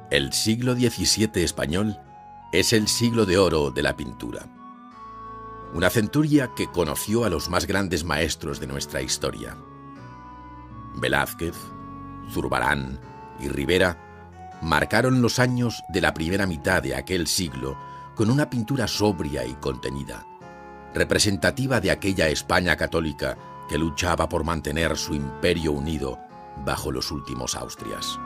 El siglo XVII español es el siglo de oro de la pintura. Una centuria que conoció a los más grandes maestros de nuestra historia. Velázquez, Zurbarán y Ribera marcaron los años de la primera mitad de aquel siglo con una pintura sobria y contenida, representativa de aquella España católica que luchaba por mantener su imperio unido bajo los últimos Austrias.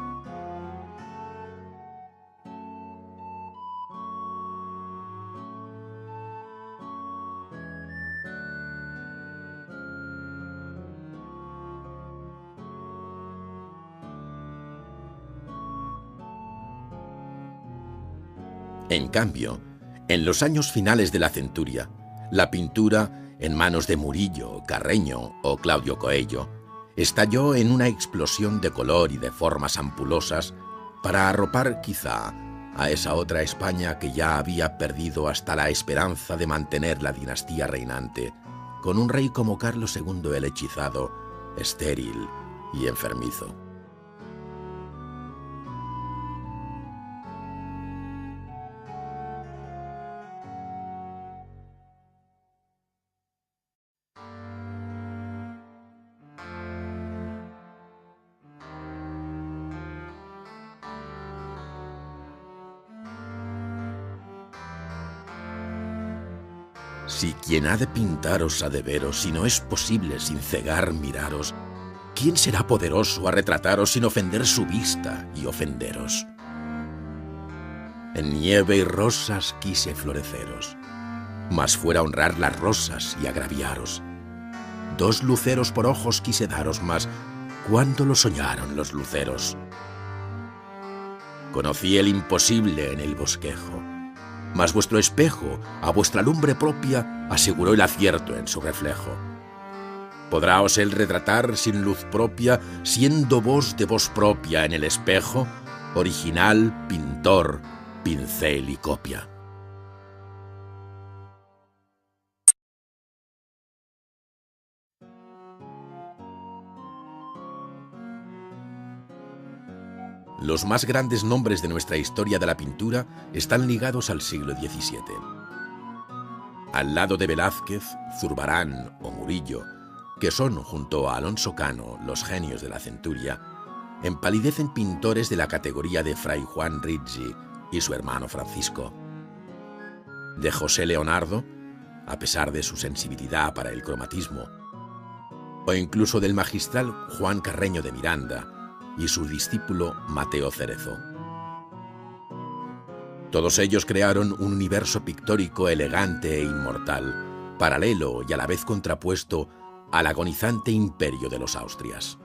En cambio, en los años finales de la centuria, la pintura, en manos de Murillo, Carreño o Claudio Coello, estalló en una explosión de color y de formas ampulosas para arropar quizá a esa otra España que ya había perdido hasta la esperanza de mantener la dinastía reinante, con un rey como Carlos II el Hechizado, estéril y enfermizo. Si quien ha de pintaros ha de veros, si no es posible sin cegar miraros, ¿quién será poderoso a retrataros sin ofender su vista y ofenderos? En nieve y rosas quise floreceros, mas fuera honrar las rosas y agraviaros. 2 luceros por ojos quise daros, mas ¿cuándo lo soñaron los luceros? Conocí el imposible en el bosquejo, mas vuestro espejo, a vuestra lumbre propia, aseguró el acierto en su reflejo. ¿Podráos él retratar sin luz propia, siendo vos de vos propia en el espejo? Original, pintor, pincel y copia. Los más grandes nombres de nuestra historia de la pintura están ligados al siglo XVII. Al lado de Velázquez, Zurbarán o Murillo, que son, junto a Alonso Cano, los genios de la centuria, empalidecen pintores de la categoría de Fray Juan Rizzi y su hermano Francisco. De José Leonardo, a pesar de su sensibilidad para el cromatismo, o incluso del magistral Juan Carreño de Miranda y su discípulo Mateo Cerezo. Todos ellos crearon un universo pictórico elegante e inmortal, paralelo y a la vez contrapuesto al agonizante imperio de los Austrias.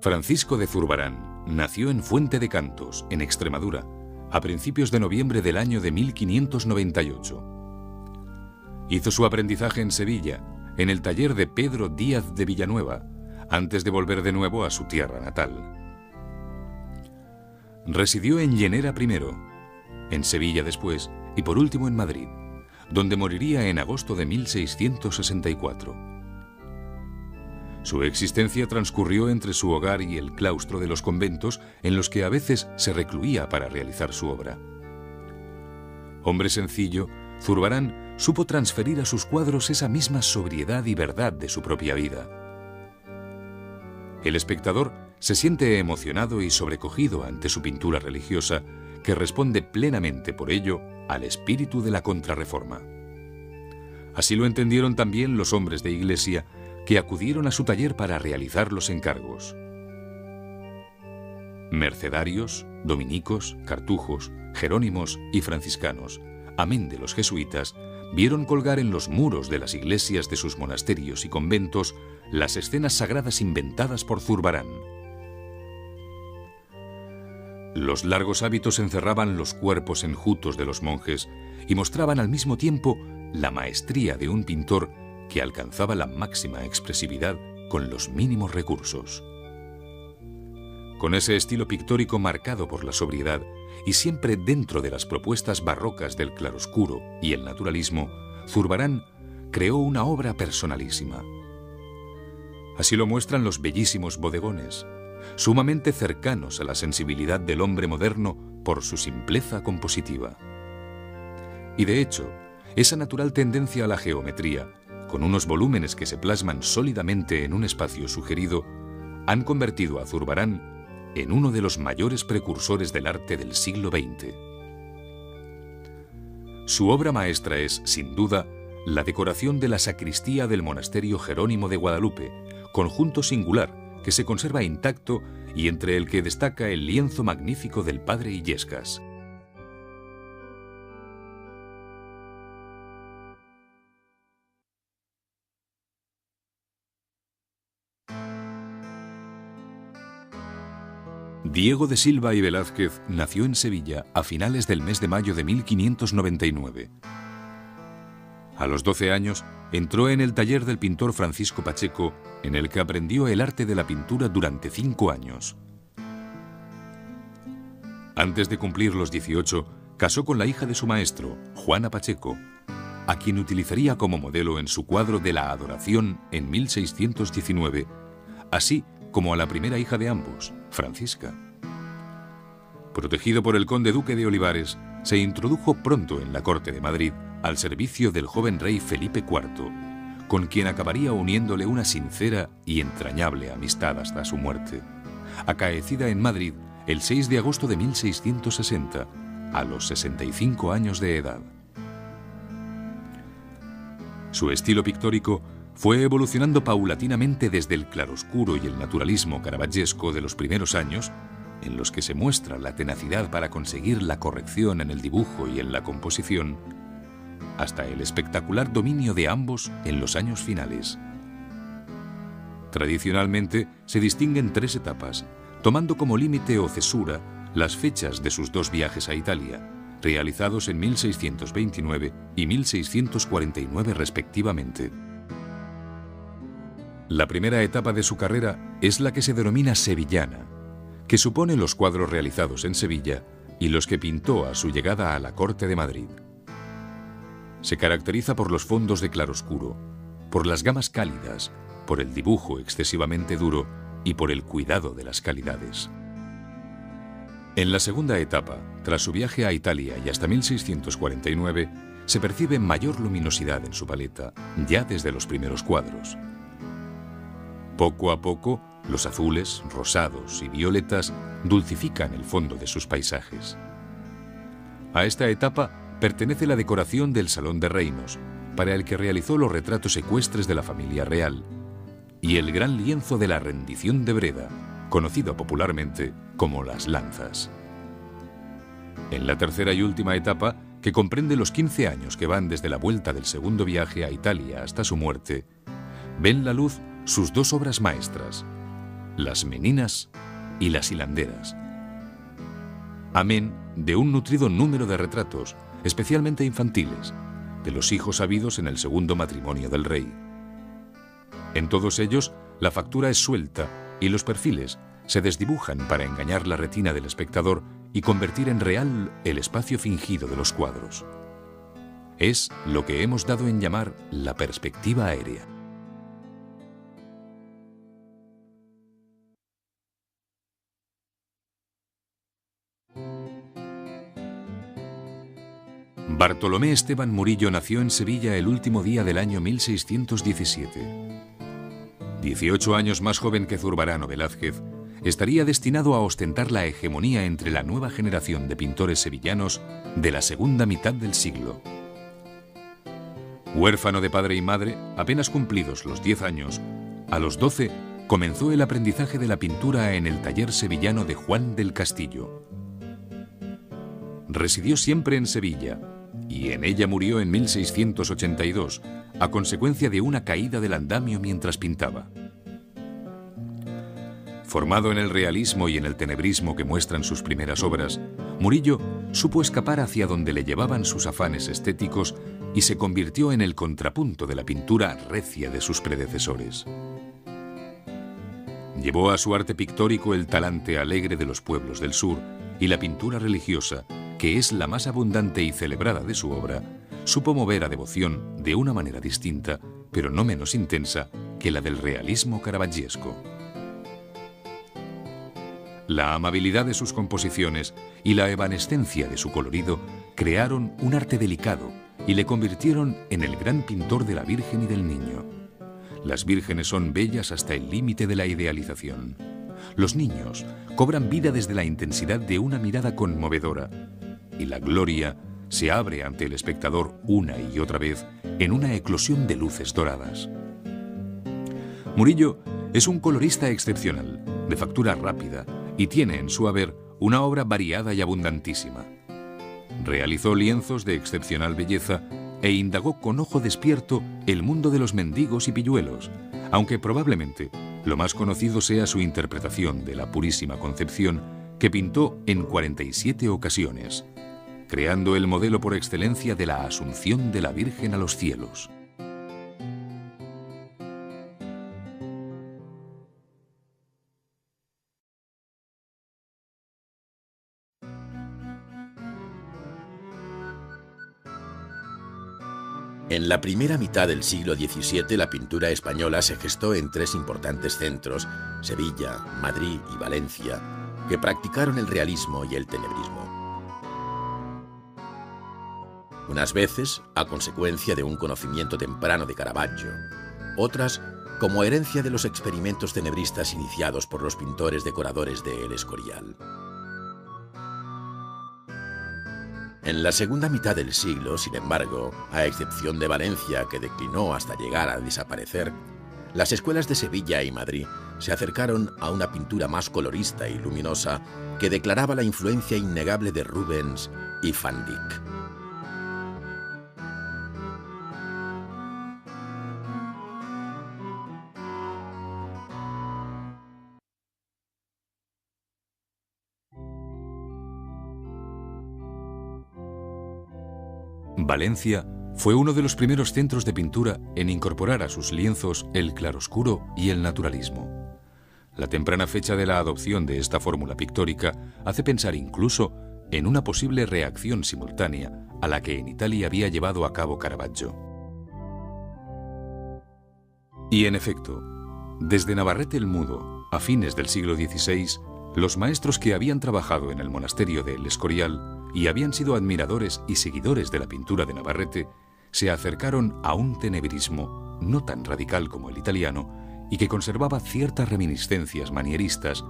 Francisco de Zurbarán nació en Fuente de Cantos, en Extremadura, a principios de noviembre del año de 1598. Hizo su aprendizaje en Sevilla, en el taller de Pedro Díaz de Villanueva, antes de volver de nuevo a su tierra natal. Residió en Llanera primero, en Sevilla después y por último en Madrid, donde moriría en agosto de 1664. Su existencia transcurrió entre su hogar y el claustro de los conventos en los que a veces se recluía para realizar su obra. Hombre sencillo, Zurbarán supo transferir a sus cuadros esa misma sobriedad y verdad de su propia vida. El espectador se siente emocionado y sobrecogido ante su pintura religiosa, que responde plenamente por ello al espíritu de la Contrarreforma. Así lo entendieron también los hombres de Iglesia que acudieron a su taller para realizar los encargos. Mercedarios, dominicos, cartujos, jerónimos y franciscanos, amén de los jesuitas, vieron colgar en los muros de las iglesias de sus monasterios y conventos las escenas sagradas inventadas por Zurbarán. Los largos hábitos encerraban los cuerpos enjutos de los monjes y mostraban al mismo tiempo la maestría de un pintor que alcanzaba la máxima expresividad con los mínimos recursos. Con ese estilo pictórico marcado por la sobriedad y siempre dentro de las propuestas barrocas del claroscuro y el naturalismo, Zurbarán creó una obra personalísima. Así lo muestran los bellísimos bodegones, sumamente cercanos a la sensibilidad del hombre moderno por su simpleza compositiva. Y de hecho, esa natural tendencia a la geometría, con unos volúmenes que se plasman sólidamente en un espacio sugerido, han convertido a Zurbarán en uno de los mayores precursores del arte del siglo XX. Su obra maestra es, sin duda, la decoración de la sacristía del monasterio Jerónimo de Guadalupe, conjunto singular que se conserva intacto y entre el que destaca el lienzo magnífico del padre Illescas. Diego de Silva y Velázquez nació en Sevilla a finales del mes de mayo de 1599. A los 12 años entró en el taller del pintor Francisco Pacheco, en el que aprendió el arte de la pintura durante 5 años. Antes de cumplir los 18, casó con la hija de su maestro, Juana Pacheco, a quien utilizaría como modelo en su cuadro de la Adoración en 1619, así como a la primera hija de ambos, Francisca. Protegido por el conde duque de Olivares, se introdujo pronto en la corte de Madrid al servicio del joven rey Felipe IV, con quien acabaría uniéndole una sincera y entrañable amistad hasta su muerte, acaecida en Madrid el 6 de agosto de 1660, a los 65 años de edad. Su estilo pictórico fue evolucionando paulatinamente desde el claroscuro y el naturalismo caravaggesco de los primeros años, en los que se muestra la tenacidad para conseguir la corrección en el dibujo y en la composición, hasta el espectacular dominio de ambos en los años finales. Tradicionalmente se distinguen 3 etapas, tomando como límite o cesura las fechas de sus 2 viajes a Italia, realizados en 1629 y 1649 respectivamente. La primera etapa de su carrera es la que se denomina sevillana, que supone los cuadros realizados en Sevilla y los que pintó a su llegada a la corte de Madrid. Se caracteriza por los fondos de claroscuro, por las gamas cálidas, por el dibujo excesivamente duro y por el cuidado de las calidades. En la segunda etapa, tras su viaje a Italia y hasta 1649, se percibe mayor luminosidad en su paleta, ya desde los primeros cuadros. Poco a poco, los azules, rosados y violetas dulcifican el fondo de sus paisajes. A esta etapa pertenece la decoración del Salón de Reinos, para el que realizó los retratos ecuestres de la familia real, y el gran lienzo de la Rendición de Breda, conocido popularmente como Las Lanzas. En la tercera y última etapa, que comprende los 15 años que van desde la vuelta del segundo viaje a Italia hasta su muerte, ven la luz sus 2 obras maestras, Las Meninas y Las Hilanderas. Amén de un nutrido número de retratos, especialmente infantiles, de los hijos habidos en el segundo matrimonio del rey. En todos ellos, la factura es suelta y los perfiles se desdibujan para engañar la retina del espectador y convertir en real el espacio fingido de los cuadros. Es lo que hemos dado en llamar la perspectiva aérea. Bartolomé Esteban Murillo nació en Sevilla el último día del año 1617. 18 años más joven que Zurbarán o Velázquez, estaría destinado a ostentar la hegemonía entre la nueva generación de pintores sevillanos de la segunda mitad del siglo. Huérfano de padre y madre, apenas cumplidos los 10 años, a los 12 comenzó el aprendizaje de la pintura en el taller sevillano de Juan del Castillo. Residió siempre en Sevilla, y en ella murió en 1682, a consecuencia de una caída del andamio mientras pintaba. Formado en el realismo y en el tenebrismo que muestran sus primeras obras, Murillo supo escapar hacia donde le llevaban sus afanes estéticos y se convirtió en el contrapunto de la pintura recia de sus predecesores. Llevó a su arte pictórico el talante alegre de los pueblos del sur y la pintura religiosa, que es la más abundante y celebrada de su obra, supo mover a devoción de una manera distinta, pero no menos intensa, que la del realismo caravaggesco. La amabilidad de sus composiciones y la evanescencia de su colorido crearon un arte delicado y le convirtieron en el gran pintor de la Virgen y del Niño. Las vírgenes son bellas hasta el límite de la idealización. Los niños cobran vida desde la intensidad de una mirada conmovedora, y la gloria se abre ante el espectador una y otra vez en una eclosión de luces doradas. Murillo es un colorista excepcional, de factura rápida, y tiene en su haber una obra variada y abundantísima. Realizó lienzos de excepcional belleza e indagó con ojo despierto el mundo de los mendigos y pilluelos, aunque probablemente lo más conocido sea su interpretación de la Purísima Concepción, que pintó en 47 ocasiones, creando el modelo por excelencia de la Asunción de la Virgen a los cielos. En la primera mitad del siglo XVII, la pintura española se gestó en tres importantes centros, Sevilla, Madrid y Valencia, que practicaron el realismo y el tenebrismo. Unas veces a consecuencia de un conocimiento temprano de Caravaggio, otras como herencia de los experimentos tenebristas iniciados por los pintores decoradores de El Escorial. En la segunda mitad del siglo, sin embargo, a excepción de Valencia, que declinó hasta llegar a desaparecer, las escuelas de Sevilla y Madrid se acercaron a una pintura más colorista y luminosa que declaraba la influencia innegable de Rubens y Van Dyck. Valencia fue uno de los primeros centros de pintura en incorporar a sus lienzos el claroscuro y el naturalismo. La temprana fecha de la adopción de esta fórmula pictórica hace pensar incluso en una posible reacción simultánea a la que en Italia había llevado a cabo Caravaggio. Y en efecto, desde Navarrete el Mudo, a fines del siglo XVI, los maestros que habían trabajado en el monasterio de El Escorial y habían sido admiradores y seguidores de la pintura de Navarrete, se acercaron a un tenebrismo no tan radical como el italiano y que conservaba ciertas reminiscencias manieristas,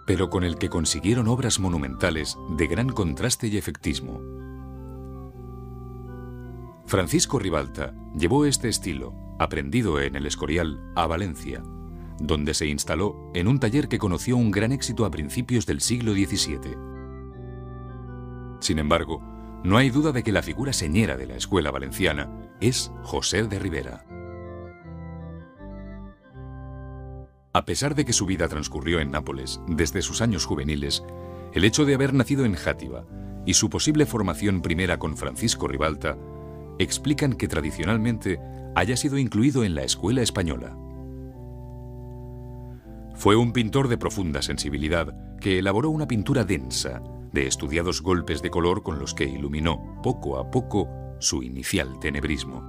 pero con el que consiguieron obras monumentales de gran contraste y efectismo. Francisco Ribalta llevó este estilo, aprendido en El Escorial, a Valencia, donde se instaló en un taller que conoció un gran éxito a principios del siglo XVII. Sin embargo, no hay duda de que la figura señera de la escuela valenciana es José de Ribera. A pesar de que su vida transcurrió en Nápoles desde sus años juveniles, el hecho de haber nacido en Játiva y su posible formación primera con Francisco Ribalta explican que tradicionalmente haya sido incluido en la escuela española. Fue un pintor de profunda sensibilidad que elaboró una pintura densa, de estudiados golpes de color con los que iluminó poco a poco su inicial tenebrismo.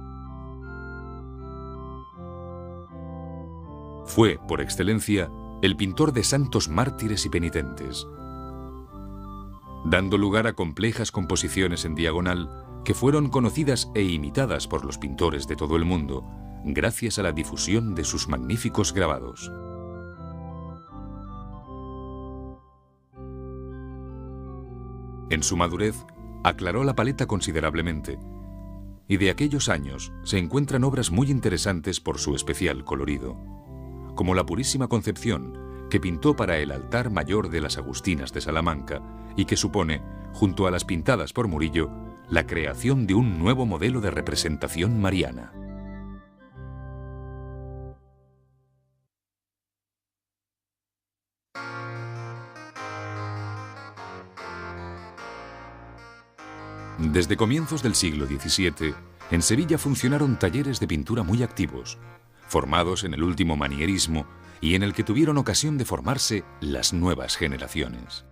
Fue, por excelencia, el pintor de santos mártires y penitentes, dando lugar a complejas composiciones en diagonal que fueron conocidas e imitadas por los pintores de todo el mundo, gracias a la difusión de sus magníficos grabados. En su madurez, aclaró la paleta considerablemente, y de aquellos años se encuentran obras muy interesantes por su especial colorido, como la Purísima Concepción, que pintó para el altar mayor de las Agustinas de Salamanca y que supone, junto a las pintadas por Murillo, la creación de un nuevo modelo de representación mariana. Desde comienzos del siglo XVII, en Sevilla funcionaron talleres de pintura muy activos. formados en el último manierismo y en el que tuvieron ocasión de formarse las nuevas generaciones.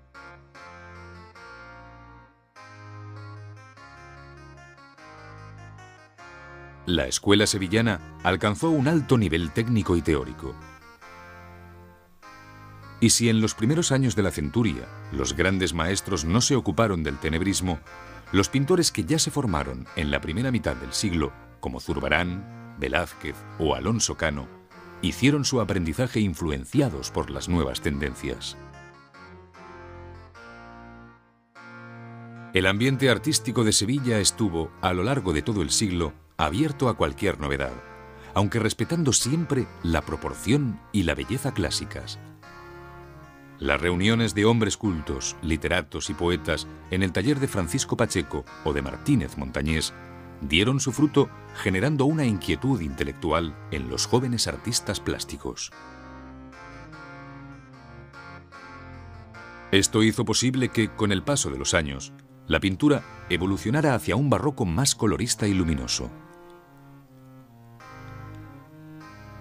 La escuela sevillana alcanzó un alto nivel técnico y teórico. Y si en los primeros años de la centuria los grandes maestros no se ocuparon del tenebrismo, los pintores que ya se formaron en la primera mitad del siglo, como Zurbarán, Velázquez o Alonso Cano, hicieron su aprendizaje influenciados por las nuevas tendencias. El ambiente artístico de Sevilla estuvo, a lo largo de todo el siglo, abierto a cualquier novedad, aunque respetando siempre la proporción y la belleza clásicas. Las reuniones de hombres cultos, literatos y poetas en el taller de Francisco Pacheco o de Martínez Montañés dieron su fruto generando una inquietud intelectual en los jóvenes artistas plásticos. Esto hizo posible que, con el paso de los años, la pintura evolucionara hacia un barroco más colorista y luminoso.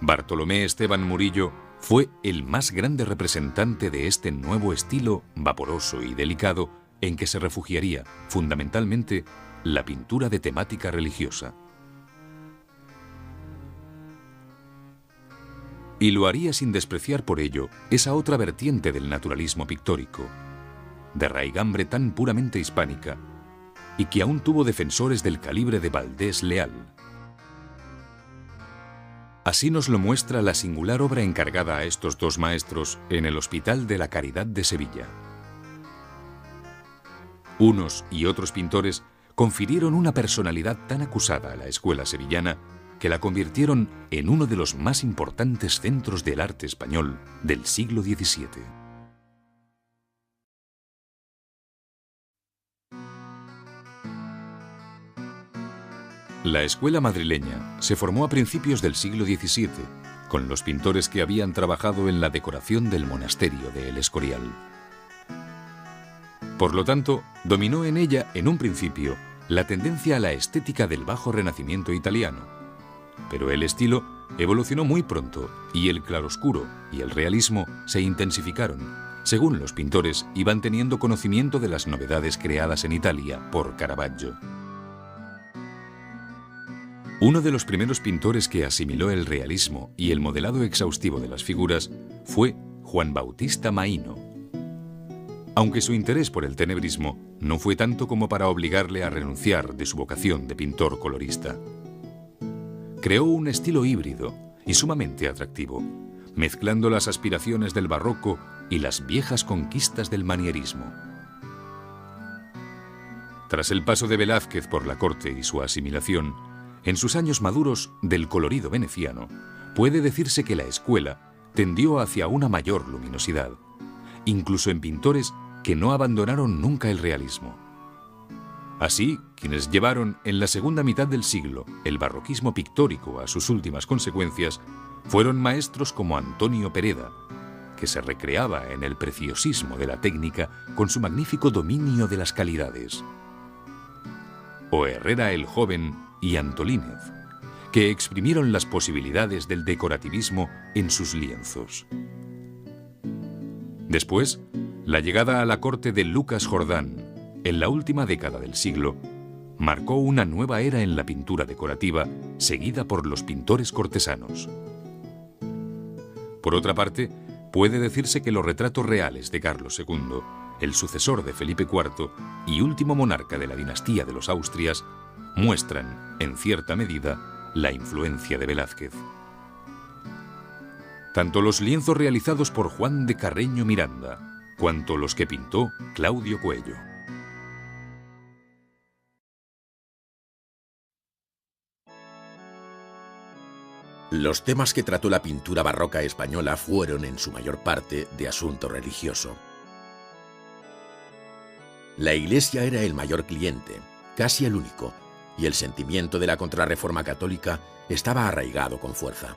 Bartolomé Esteban Murillo fue el más grande representante de este nuevo estilo vaporoso y delicado en que se refugiaría, fundamentalmente, la pintura de temática religiosa. Y lo haría sin despreciar por ello esa otra vertiente del naturalismo pictórico, de raigambre tan puramente hispánica, y que aún tuvo defensores del calibre de Valdés Leal. Así nos lo muestra la singular obra encargada a estos dos maestros en el Hospital de la Caridad de Sevilla. Unos y otros pintores confirieron una personalidad tan acusada a la escuela sevillana que la convirtieron en uno de los más importantes centros del arte español del siglo XVII. La escuela madrileña se formó a principios del siglo XVII, con los pintores que habían trabajado en la decoración del monasterio de El Escorial. Por lo tanto, dominó en ella, en un principio, la tendencia a la estética del bajo renacimiento italiano. Pero el estilo evolucionó muy pronto y el claroscuro y el realismo se intensificaron, según los pintores iban teniendo conocimiento de las novedades creadas en Italia por Caravaggio. Uno de los primeros pintores que asimiló el realismo y el modelado exhaustivo de las figuras fue Juan Bautista Maino. Aunque su interés por el tenebrismo no fue tanto como para obligarle a renunciar de su vocación de pintor colorista. Creó un estilo híbrido y sumamente atractivo, mezclando las aspiraciones del barroco y las viejas conquistas del manierismo. Tras el paso de Velázquez por la corte y su asimilación, en sus años maduros del colorido veneciano, puede decirse que la escuela tendió hacia una mayor luminosidad, incluso en pintores que no abandonaron nunca el realismo. Así, quienes llevaron en la segunda mitad del siglo el barroquismo pictórico a sus últimas consecuencias fueron maestros como Antonio Pereda, que se recreaba en el preciosismo de la técnica con su magnífico dominio de las calidades, o Herrera el Joven y Antolínez, que exprimieron las posibilidades del decorativismo en sus lienzos. Después, la llegada a la corte de Lucas Jordán, en la última década del siglo, marcó una nueva era en la pintura decorativa, seguida por los pintores cortesanos. Por otra parte, puede decirse que los retratos reales de Carlos II, el sucesor de Felipe IV y último monarca de la dinastía de los Austrias, muestran, en cierta medida, la influencia de Velázquez. Tanto los lienzos realizados por Juan de Carreño Miranda, cuanto los que pintó Claudio Coello. Los temas que trató la pintura barroca española fueron, en su mayor parte, de asunto religioso. La Iglesia era el mayor cliente, casi el único, y el sentimiento de la contrarreforma católica estaba arraigado con fuerza.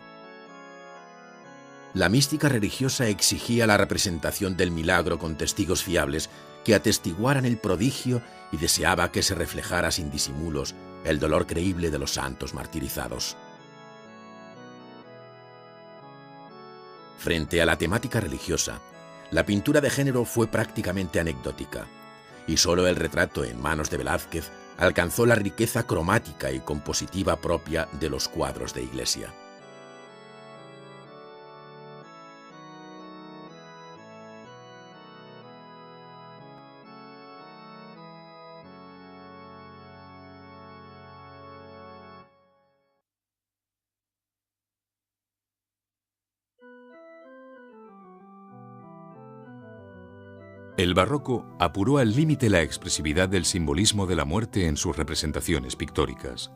La mística religiosa exigía la representación del milagro con testigos fiables que atestiguaran el prodigio y deseaba que se reflejara sin disimulos el dolor creíble de los santos martirizados. Frente a la temática religiosa, la pintura de género fue prácticamente anecdótica, y solo el retrato en manos de Velázquez alcanzó la riqueza cromática y compositiva propia de los cuadros de iglesia. El barroco apuró al límite la expresividad del simbolismo de la muerte en sus representaciones pictóricas.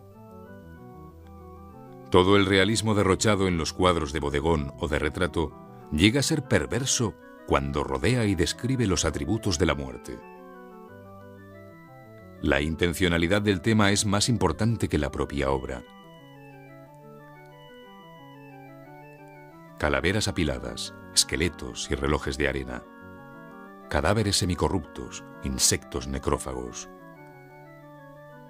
Todo el realismo derrochado en los cuadros de bodegón o de retrato llega a ser perverso cuando rodea y describe los atributos de la muerte. La intencionalidad del tema es más importante que la propia obra. Calaveras apiladas, esqueletos y relojes de arena. Cadáveres semicorruptos, insectos necrófagos.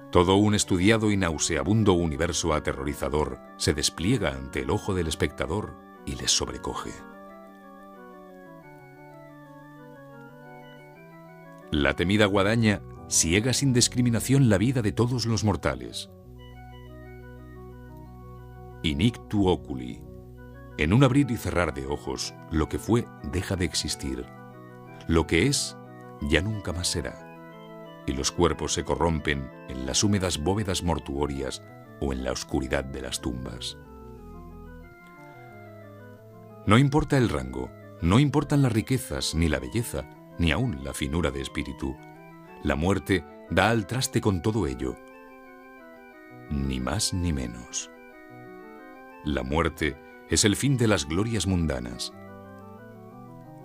Todo un estudiado y nauseabundo universo aterrorizador se despliega ante el ojo del espectador y les sobrecoge. La temida guadaña ciega sin discriminación la vida de todos los mortales. Inictu oculi. En un abrir y cerrar de ojos, lo que fue deja de existir. Lo que es, ya nunca más será, y los cuerpos se corrompen en las húmedas bóvedas mortuorias o en la oscuridad de las tumbas. No importa el rango, no importan las riquezas, ni la belleza, ni aún la finura de espíritu. La muerte da al traste con todo ello. Ni más ni menos. La muerte es el fin de las glorias mundanas.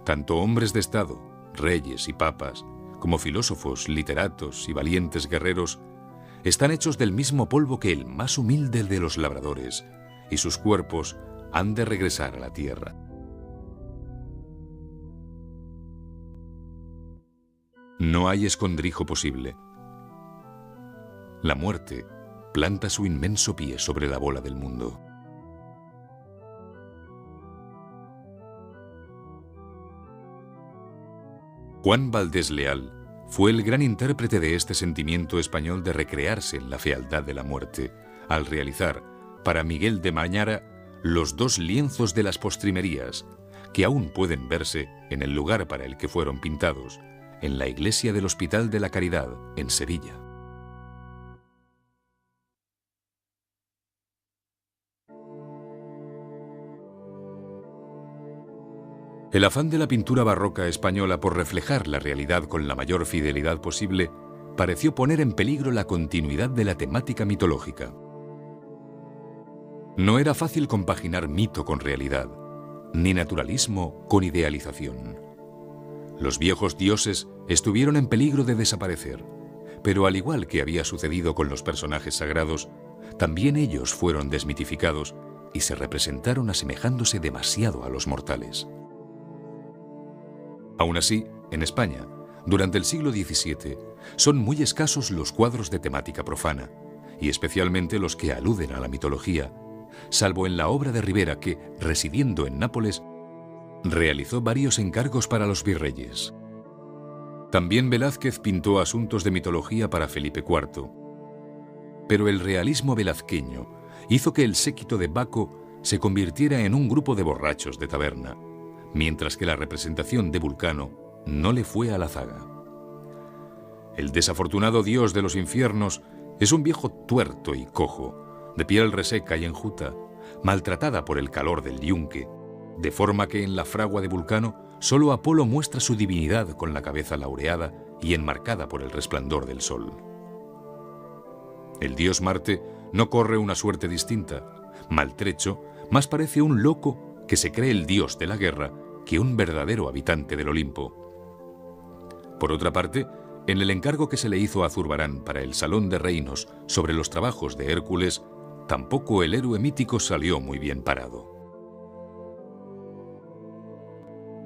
Tanto hombres de Estado, reyes y papas, como filósofos, literatos y valientes guerreros, están hechos del mismo polvo que el más humilde de los labradores, y sus cuerpos han de regresar a la tierra. No hay escondrijo posible. La muerte planta su inmenso pie sobre la bola del mundo. Juan Valdés Leal fue el gran intérprete de este sentimiento español de recrearse en la fealdad de la muerte, al realizar, para Miguel de Mañara, los dos lienzos de las postrimerías, que aún pueden verse en el lugar para el que fueron pintados, en la iglesia del Hospital de la Caridad, en Sevilla. El afán de la pintura barroca española por reflejar la realidad con la mayor fidelidad posible pareció poner en peligro la continuidad de la temática mitológica. No era fácil compaginar mito con realidad, ni naturalismo con idealización. Los viejos dioses estuvieron en peligro de desaparecer, pero al igual que había sucedido con los personajes sagrados, también ellos fueron desmitificados y se representaron asemejándose demasiado a los mortales. Aún así, en España, durante el siglo XVII, son muy escasos los cuadros de temática profana, y especialmente los que aluden a la mitología, salvo en la obra de Ribera que, residiendo en Nápoles, realizó varios encargos para los virreyes. También Velázquez pintó asuntos de mitología para Felipe IV, pero el realismo velazqueño hizo que el séquito de Baco se convirtiera en un grupo de borrachos de taberna, mientras que la representación de Vulcano no le fue a la zaga. El desafortunado dios de los infiernos es un viejo tuerto y cojo, de piel reseca y enjuta, maltratada por el calor del yunque, de forma que en la fragua de Vulcano solo Apolo muestra su divinidad con la cabeza laureada y enmarcada por el resplandor del sol. El dios Marte no corre una suerte distinta. Maltrecho más parece un loco que se cree el dios de la guerra que un verdadero habitante del Olimpo. Por otra parte, en el encargo que se le hizo a Zurbarán para el Salón de Reinos sobre los trabajos de Hércules, tampoco el héroe mítico salió muy bien parado.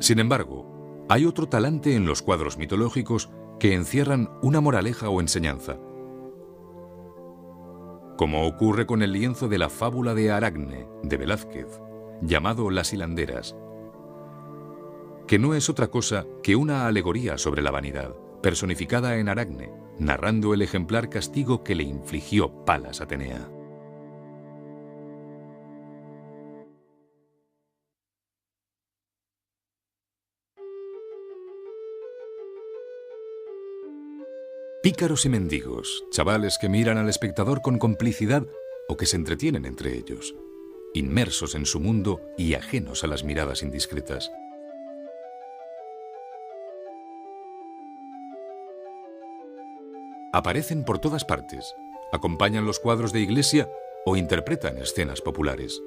Sin embargo, hay otro talante en los cuadros mitológicos que encierran una moraleja o enseñanza. Como ocurre con el lienzo de la fábula de Aracne, de Velázquez, llamado Las hilanderas, que no es otra cosa que una alegoría sobre la vanidad, personificada en Aracne, narrando el ejemplar castigo que le infligió Palas Atenea. Pícaros y mendigos, chavales que miran al espectador con complicidad o que se entretienen entre ellos, inmersos en su mundo y ajenos a las miradas indiscretas. Aparecen por todas partes, acompañan los cuadros de iglesia o interpretan escenas populares.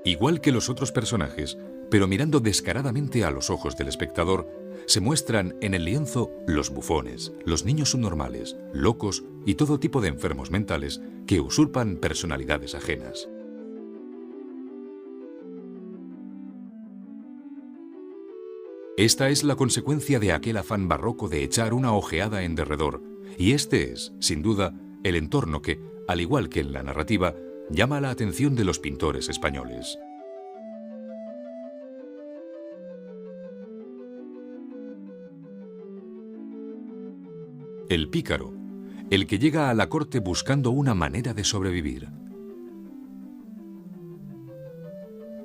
Igual que los otros personajes, pero mirando descaradamente a los ojos del espectador, se muestran en el lienzo los bufones, los niños subnormales, locos y todo tipo de enfermos mentales que usurpan personalidades ajenas. Esta es la consecuencia de aquel afán barroco de echar una ojeada en derredor, y este es, sin duda, el entorno que, al igual que en la narrativa, llama la atención de los pintores españoles. El pícaro, el que llega a la corte buscando una manera de sobrevivir.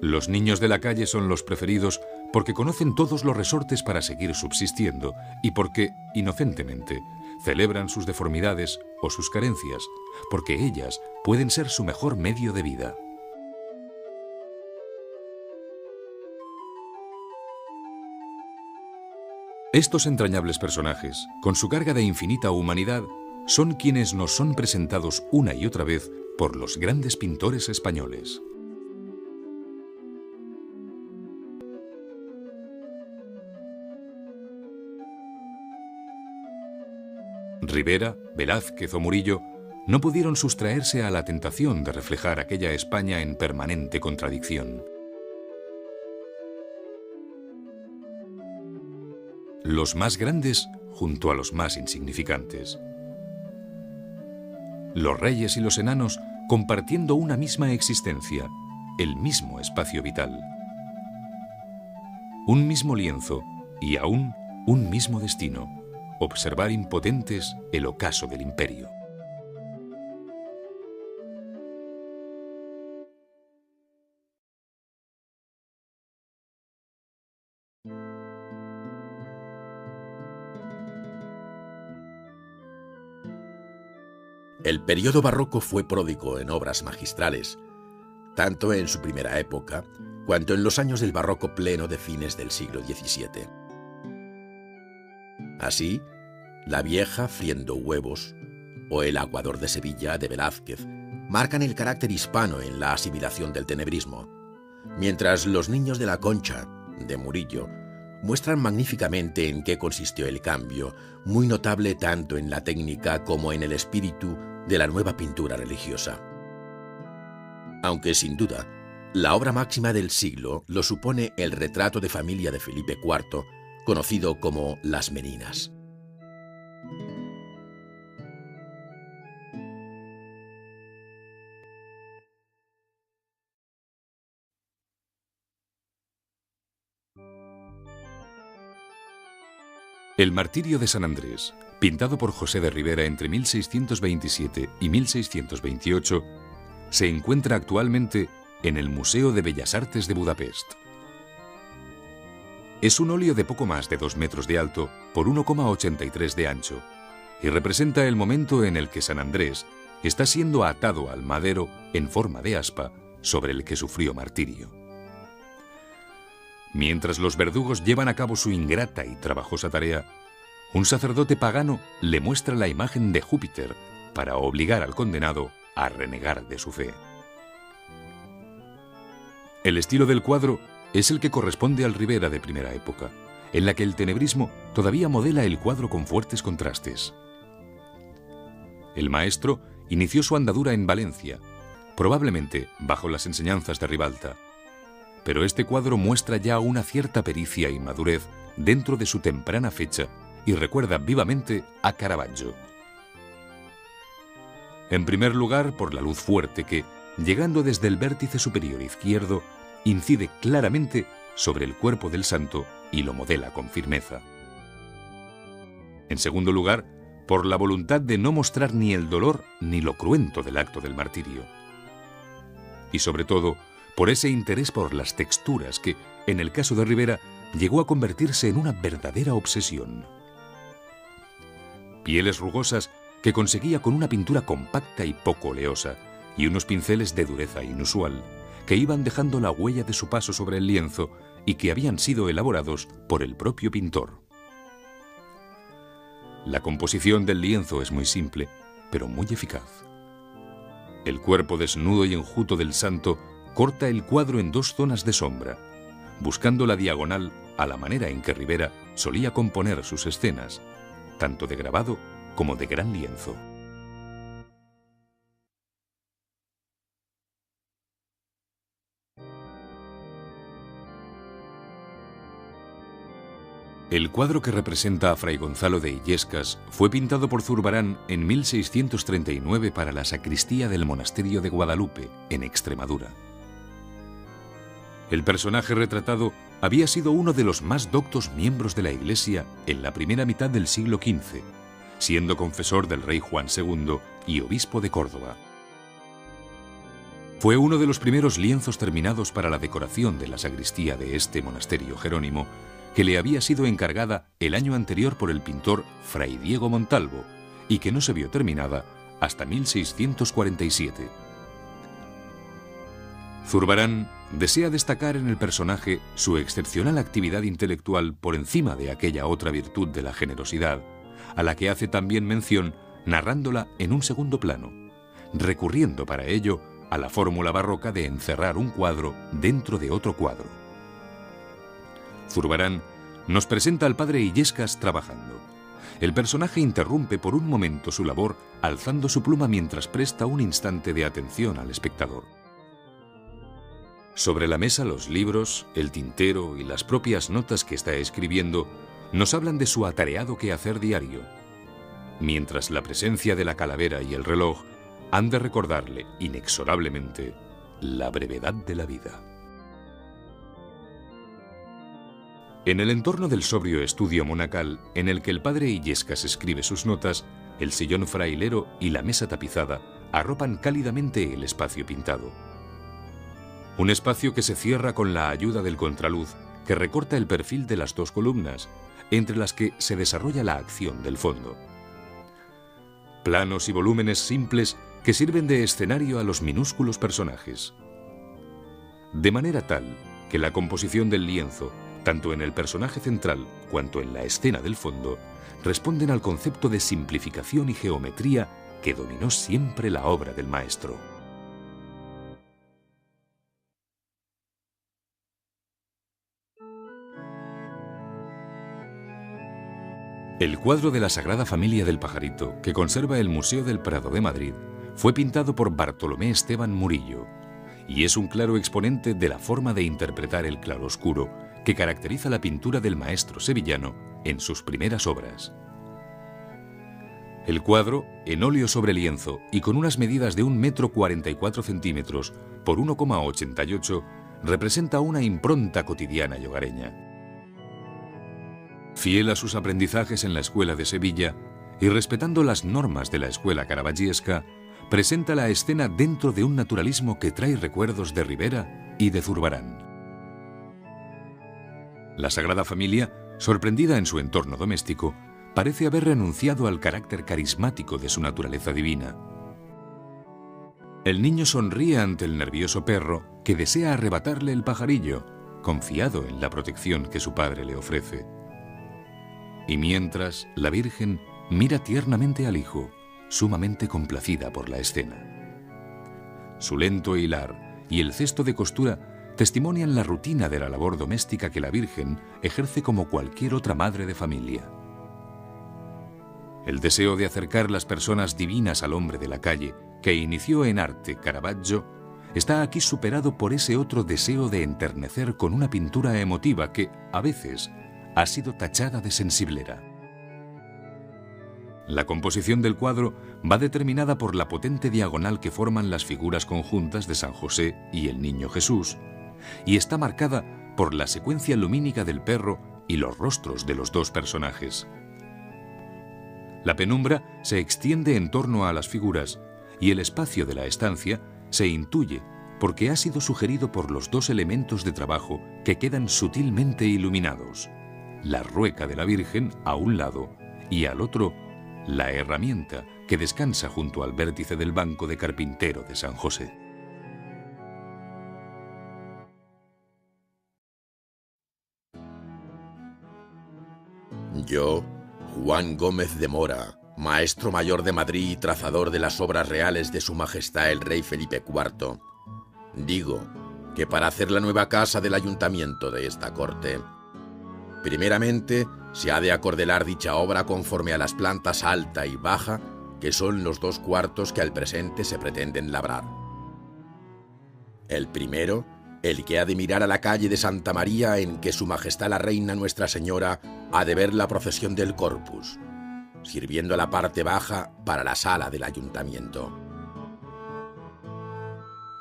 Los niños de la calle son los preferidos porque conocen todos los resortes para seguir subsistiendo y porque, inocentemente, celebran sus deformidades o sus carencias, porque ellas pueden ser su mejor medio de vida. Estos entrañables personajes, con su carga de infinita humanidad, son quienes nos son presentados una y otra vez por los grandes pintores españoles. Ribera, Velázquez o Murillo no pudieron sustraerse a la tentación de reflejar aquella España en permanente contradicción. Los más grandes junto a los más insignificantes. Los reyes y los enanos compartiendo una misma existencia, el mismo espacio vital. Un mismo lienzo y aún un mismo destino. Observar impotentes el ocaso del imperio. El periodo barroco fue pródigo en obras magistrales, tanto en su primera época, cuanto en los años del barroco pleno de fines del siglo XVII. Así, La vieja friendo huevos o El aguador de Sevilla de Velázquez marcan el carácter hispano en la asimilación del tenebrismo, mientras Los niños de la Concha de Murillo muestran magníficamente en qué consistió el cambio, muy notable tanto en la técnica como en el espíritu de la nueva pintura religiosa. Aunque sin duda, la obra máxima del siglo lo supone el retrato de familia de Felipe IV, conocido como Las Meninas. El martirio de San Andrés, pintado por José de Ribera entre 1627 y 1628, se encuentra actualmente en el Museo de Bellas Artes de Budapest. Es un óleo de poco más de 2 metros de alto por 1,83 de ancho y representa el momento en el que San Andrés está siendo atado al madero en forma de aspa sobre el que sufrió martirio. Mientras los verdugos llevan a cabo su ingrata y trabajosa tarea, un sacerdote pagano le muestra la imagen de Júpiter para obligar al condenado a renegar de su fe. El estilo del cuadro es el que corresponde al Ribera de primera época, en la que el tenebrismo todavía modela el cuadro con fuertes contrastes. El maestro inició su andadura en Valencia, probablemente bajo las enseñanzas de Ribalta, pero este cuadro muestra ya una cierta pericia y madurez dentro de su temprana fecha y recuerda vivamente a Caravaggio. En primer lugar, por la luz fuerte que, llegando desde el vértice superior izquierdo, incide claramente sobre el cuerpo del santo y lo modela con firmeza. En segundo lugar, por la voluntad de no mostrar ni el dolor ni lo cruento del acto del martirio. Y sobre todo, por ese interés por las texturas que, en el caso de Ribera, llegó a convertirse en una verdadera obsesión. Pieles rugosas que conseguía con una pintura compacta y poco oleosa, y unos pinceles de dureza inusual, que iban dejando la huella de su paso sobre el lienzo y que habían sido elaborados por el propio pintor. La composición del lienzo es muy simple, pero muy eficaz. El cuerpo desnudo y enjuto del santo corta el cuadro en dos zonas de sombra, buscando la diagonal a la manera en que Ribera solía componer sus escenas, tanto de grabado como de gran lienzo. El cuadro que representa a Fray Gonzalo de Illescas fue pintado por Zurbarán en 1639 para la sacristía del monasterio de Guadalupe, en Extremadura. El personaje retratado había sido uno de los más doctos miembros de la Iglesia en la primera mitad del siglo XV, siendo confesor del rey Juan II y obispo de Córdoba. Fue uno de los primeros lienzos terminados para la decoración de la sacristía de este monasterio jerónimo, que le había sido encargada el año anterior por el pintor Fray Diego Montalvo y que no se vio terminada hasta 1647. Zurbarán desea destacar en el personaje su excepcional actividad intelectual por encima de aquella otra virtud de la generosidad, a la que hace también mención narrándola en un segundo plano, recurriendo para ello a la fórmula barroca de encerrar un cuadro dentro de otro cuadro. Zurbarán nos presenta al padre Illescas trabajando. El personaje interrumpe por un momento su labor alzando su pluma mientras presta un instante de atención al espectador. Sobre la mesa los libros, el tintero y las propias notas que está escribiendo nos hablan de su atareado quehacer diario, mientras la presencia de la calavera y el reloj han de recordarle inexorablemente la brevedad de la vida. En el entorno del sobrio estudio monacal en el que el padre Illescas escribe sus notas, el sillón frailero y la mesa tapizada arropan cálidamente el espacio pintado. Un espacio que se cierra con la ayuda del contraluz que recorta el perfil de las dos columnas, entre las que se desarrolla la acción del fondo. Planos y volúmenes simples que sirven de escenario a los minúsculos personajes. De manera tal que la composición del lienzo, tanto en el personaje central cuanto en la escena del fondo, responden al concepto de simplificación y geometría que dominó siempre la obra del maestro. El cuadro de la Sagrada Familia del Pajarito, que conserva el Museo del Prado de Madrid, fue pintado por Bartolomé Esteban Murillo, y es un claro exponente de la forma de interpretar el claroscuro que caracteriza la pintura del maestro sevillano en sus primeras obras. El cuadro, en óleo sobre lienzo y con unas medidas de 1,44 m por 1,88, representa una impronta cotidiana y hogareña. Fiel a sus aprendizajes en la escuela de Sevilla y respetando las normas de la escuela caravaggiesca, presenta la escena dentro de un naturalismo que trae recuerdos de Ribera y de Zurbarán. La Sagrada Familia, sorprendida en su entorno doméstico, parece haber renunciado al carácter carismático de su naturaleza divina. El niño sonríe ante el nervioso perro que desea arrebatarle el pajarillo, confiado en la protección que su padre le ofrece. Y mientras, la Virgen mira tiernamente al hijo, sumamente complacida por la escena. Su lento hilar y el cesto de costura testimonian la rutina de la labor doméstica que la Virgen ejerce como cualquier otra madre de familia. El deseo de acercar las personas divinas al hombre de la calle, que inició en arte Caravaggio, está aquí superado por ese otro deseo de enternecer con una pintura emotiva que, a veces, ha sido tachada de sensiblera. La composición del cuadro va determinada por la potente diagonal que forman las figuras conjuntas de San José y el Niño Jesús, y está marcada por la secuencia lumínica del perro y los rostros de los dos personajes. La penumbra se extiende en torno a las figuras y el espacio de la estancia se intuye porque ha sido sugerido por los dos elementos de trabajo que quedan sutilmente iluminados: la rueca de la Virgen a un lado y al otro la herramienta que descansa junto al vértice del banco de carpintero de San José. Yo, Juan Gómez de Mora, maestro mayor de Madrid y trazador de las obras reales de Su Majestad el Rey Felipe IV, digo que para hacer la nueva casa del ayuntamiento de esta corte, primeramente se ha de acordelar dicha obra conforme a las plantas alta y baja, que son los 2 cuartos que al presente se pretenden labrar. El primero, el que ha de mirar a la calle de Santa María, en que Su Majestad la Reina Nuestra Señora ha de ver la procesión del Corpus, sirviendo a la parte baja para la sala del ayuntamiento.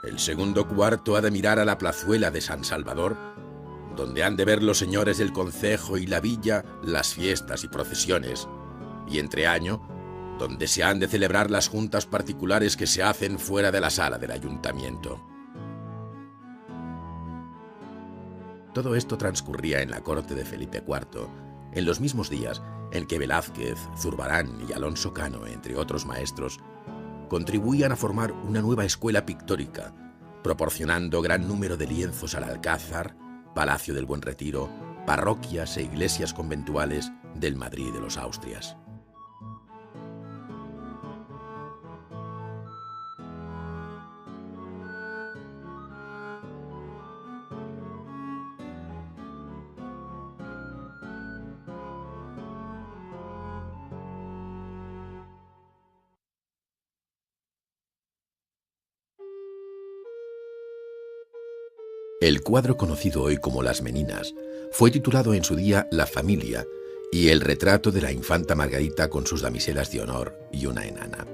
El segundo cuarto ha de mirar a la plazuela de San Salvador, donde han de ver los señores del concejo y la villa las fiestas y procesiones, y entre año, donde se han de celebrar las juntas particulares que se hacen fuera de la sala del ayuntamiento. Todo esto transcurría en la corte de Felipe IV, en los mismos días en que Velázquez, Zurbarán y Alonso Cano, entre otros maestros, contribuían a formar una nueva escuela pictórica, proporcionando gran número de lienzos al Alcázar, Palacio del Buen Retiro, parroquias e iglesias conventuales del Madrid de los Austrias. El cuadro conocido hoy como Las Meninas fue titulado en su día La Familia y el retrato de la infanta Margarita con sus damiselas de honor y una enana.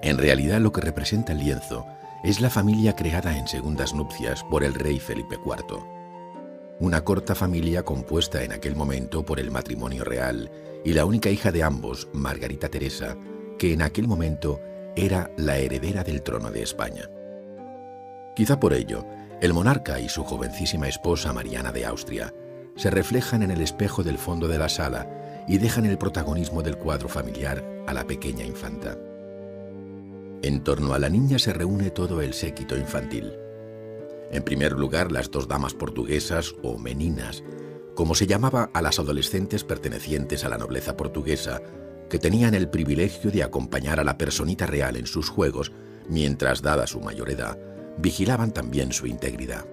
En realidad lo que representa el lienzo es la familia creada en segundas nupcias por el rey Felipe IV. Una corta familia compuesta en aquel momento por el matrimonio real y la única hija de ambos, Margarita Teresa, que en aquel momento era la heredera del trono de España. Quizá por ello, el monarca y su jovencísima esposa Mariana de Austria se reflejan en el espejo del fondo de la sala y dejan el protagonismo del cuadro familiar a la pequeña infanta. En torno a la niña se reúne todo el séquito infantil. En primer lugar, las 2 damas portuguesas o meninas, como se llamaba a las adolescentes pertenecientes a la nobleza portuguesa, que tenían el privilegio de acompañar a la personita real en sus juegos, mientras, dada su mayor edad, vigilaban también su integridad.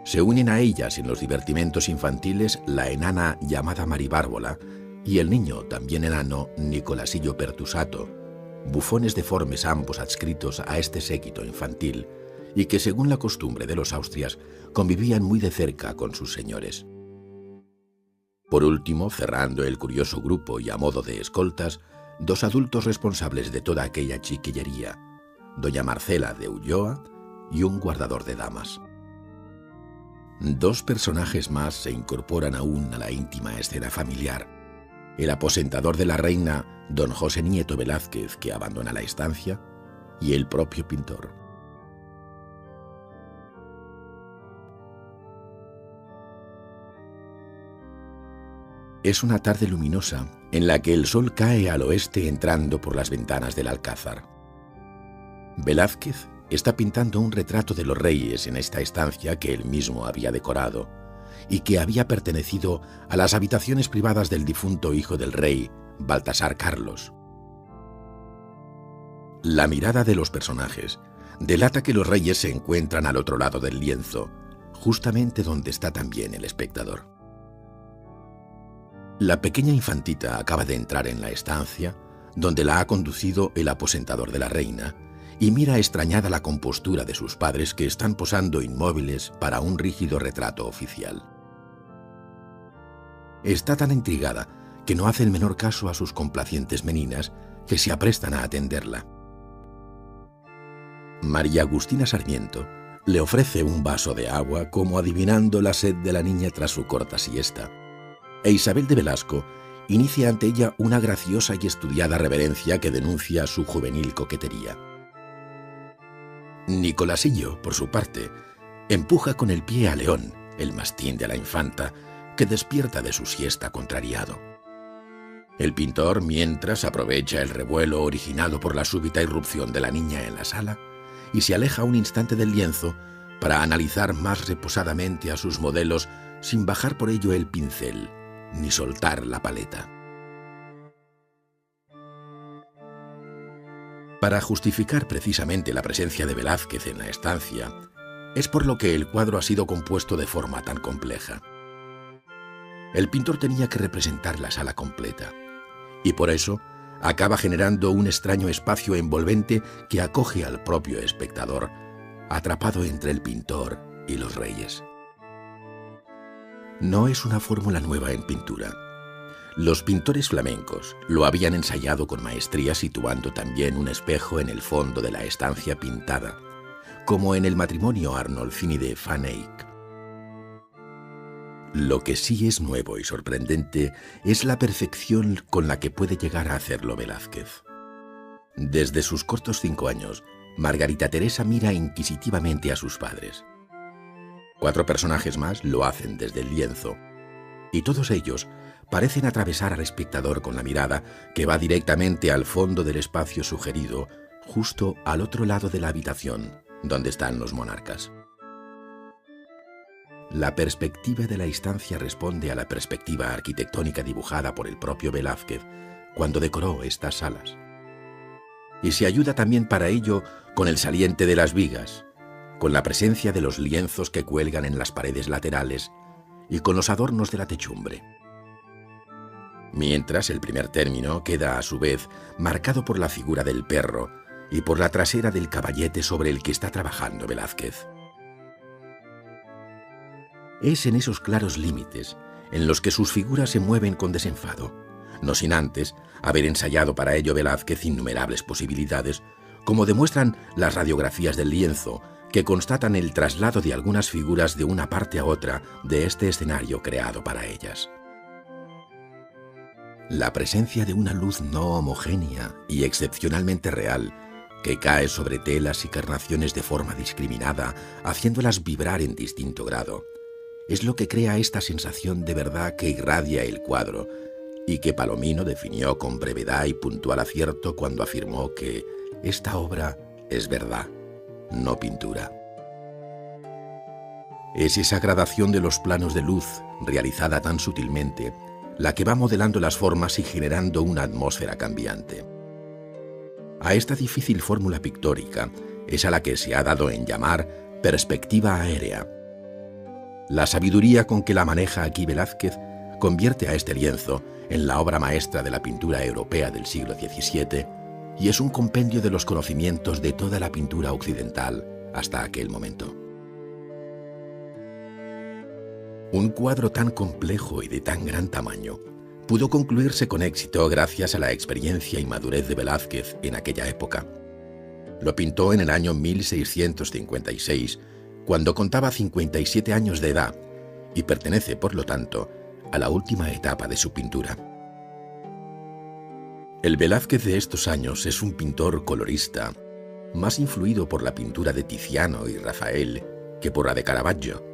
Se unen a ellas en los divertimentos infantiles la enana llamada Maribárbola y el niño, también enano, Nicolasillo Pertusato, bufones deformes ambos adscritos a este séquito infantil y que, según la costumbre de los Austrias, convivían muy de cerca con sus señores. Por último, cerrando el curioso grupo y a modo de escoltas, 2 adultos responsables de toda aquella chiquillería, doña Marcela de Ulloa y un guardador de damas. 2 personajes más se incorporan aún a la íntima escena familiar: el aposentador de la reina, don José Nieto Velázquez, que abandona la estancia, y el propio pintor. Es una tarde luminosa en la que el sol cae al oeste entrando por las ventanas del Alcázar. Velázquez está pintando un retrato de los reyes en esta estancia que él mismo había decorado y que había pertenecido a las habitaciones privadas del difunto hijo del rey, Baltasar Carlos. La mirada de los personajes delata que los reyes se encuentran al otro lado del lienzo, justamente donde está también el espectador. La pequeña infantita acaba de entrar en la estancia, donde la ha conducido el aposentador de la reina, y mira extrañada la compostura de sus padres, que están posando inmóviles para un rígido retrato oficial. Está tan intrigada que no hace el menor caso a sus complacientes meninas que se aprestan a atenderla. María Agustina Sarmiento le ofrece un vaso de agua como adivinando la sed de la niña tras su corta siesta, e Isabel de Velasco inicia ante ella una graciosa y estudiada reverencia que denuncia su juvenil coquetería. Nicolasillo, por su parte, empuja con el pie a León, el mastín de la infanta, que despierta de su siesta contrariado. El pintor, mientras, aprovecha el revuelo originado por la súbita irrupción de la niña en la sala y se aleja un instante del lienzo para analizar más reposadamente a sus modelos sin bajar por ello el pincel ni soltar la paleta. Para justificar precisamente la presencia de Velázquez en la estancia, es por lo que el cuadro ha sido compuesto de forma tan compleja. El pintor tenía que representar la sala completa, y por eso acaba generando un extraño espacio envolvente que acoge al propio espectador, atrapado entre el pintor y los reyes. No es una fórmula nueva en pintura. Los pintores flamencos lo habían ensayado con maestría situando también un espejo en el fondo de la estancia pintada, como en el matrimonio Arnolfini de Van Eyck. Lo que sí es nuevo y sorprendente es la perfección con la que puede llegar a hacerlo Velázquez. Desde sus cortos 5 años, Margarita Teresa mira inquisitivamente a sus padres. 4 personajes más lo hacen desde el lienzo, y todos ellos parecen atravesar al espectador con la mirada que va directamente al fondo del espacio sugerido, justo al otro lado de la habitación, donde están los monarcas. La perspectiva de la estancia responde a la perspectiva arquitectónica dibujada por el propio Velázquez cuando decoró estas salas. Y se ayuda también para ello con el saliente de las vigas, con la presencia de los lienzos que cuelgan en las paredes laterales y con los adornos de la techumbre. Mientras el primer término queda a su vez marcado por la figura del perro y por la trasera del caballete sobre el que está trabajando Velázquez. Es en esos claros límites en los que sus figuras se mueven con desenfado, no sin antes haber ensayado para ello Velázquez innumerables posibilidades, como demuestran las radiografías del lienzo, que constatan el traslado de algunas figuras de una parte a otra de este escenario creado para ellas. La presencia de una luz no homogénea y excepcionalmente real, que cae sobre telas y carnaciones de forma discriminada, haciéndolas vibrar en distinto grado, es lo que crea esta sensación de verdad que irradia el cuadro y que Palomino definió con brevedad y puntual acierto cuando afirmó que esta obra es verdad, no pintura. Es esa gradación de los planos de luz, realizada tan sutilmente, la que va modelando las formas y generando una atmósfera cambiante. A esta difícil fórmula pictórica es a la que se ha dado en llamar perspectiva aérea. La sabiduría con que la maneja aquí Velázquez convierte a este lienzo en la obra maestra de la pintura europea del siglo XVII y es un compendio de los conocimientos de toda la pintura occidental hasta aquel momento. Un cuadro tan complejo y de tan gran tamaño pudo concluirse con éxito gracias a la experiencia y madurez de Velázquez en aquella época. Lo pintó en el año 1656, cuando contaba 57 años de edad, y pertenece, por lo tanto, a la última etapa de su pintura. El Velázquez de estos años es un pintor colorista, más influido por la pintura de Tiziano y Rafael que por la de Caravaggio,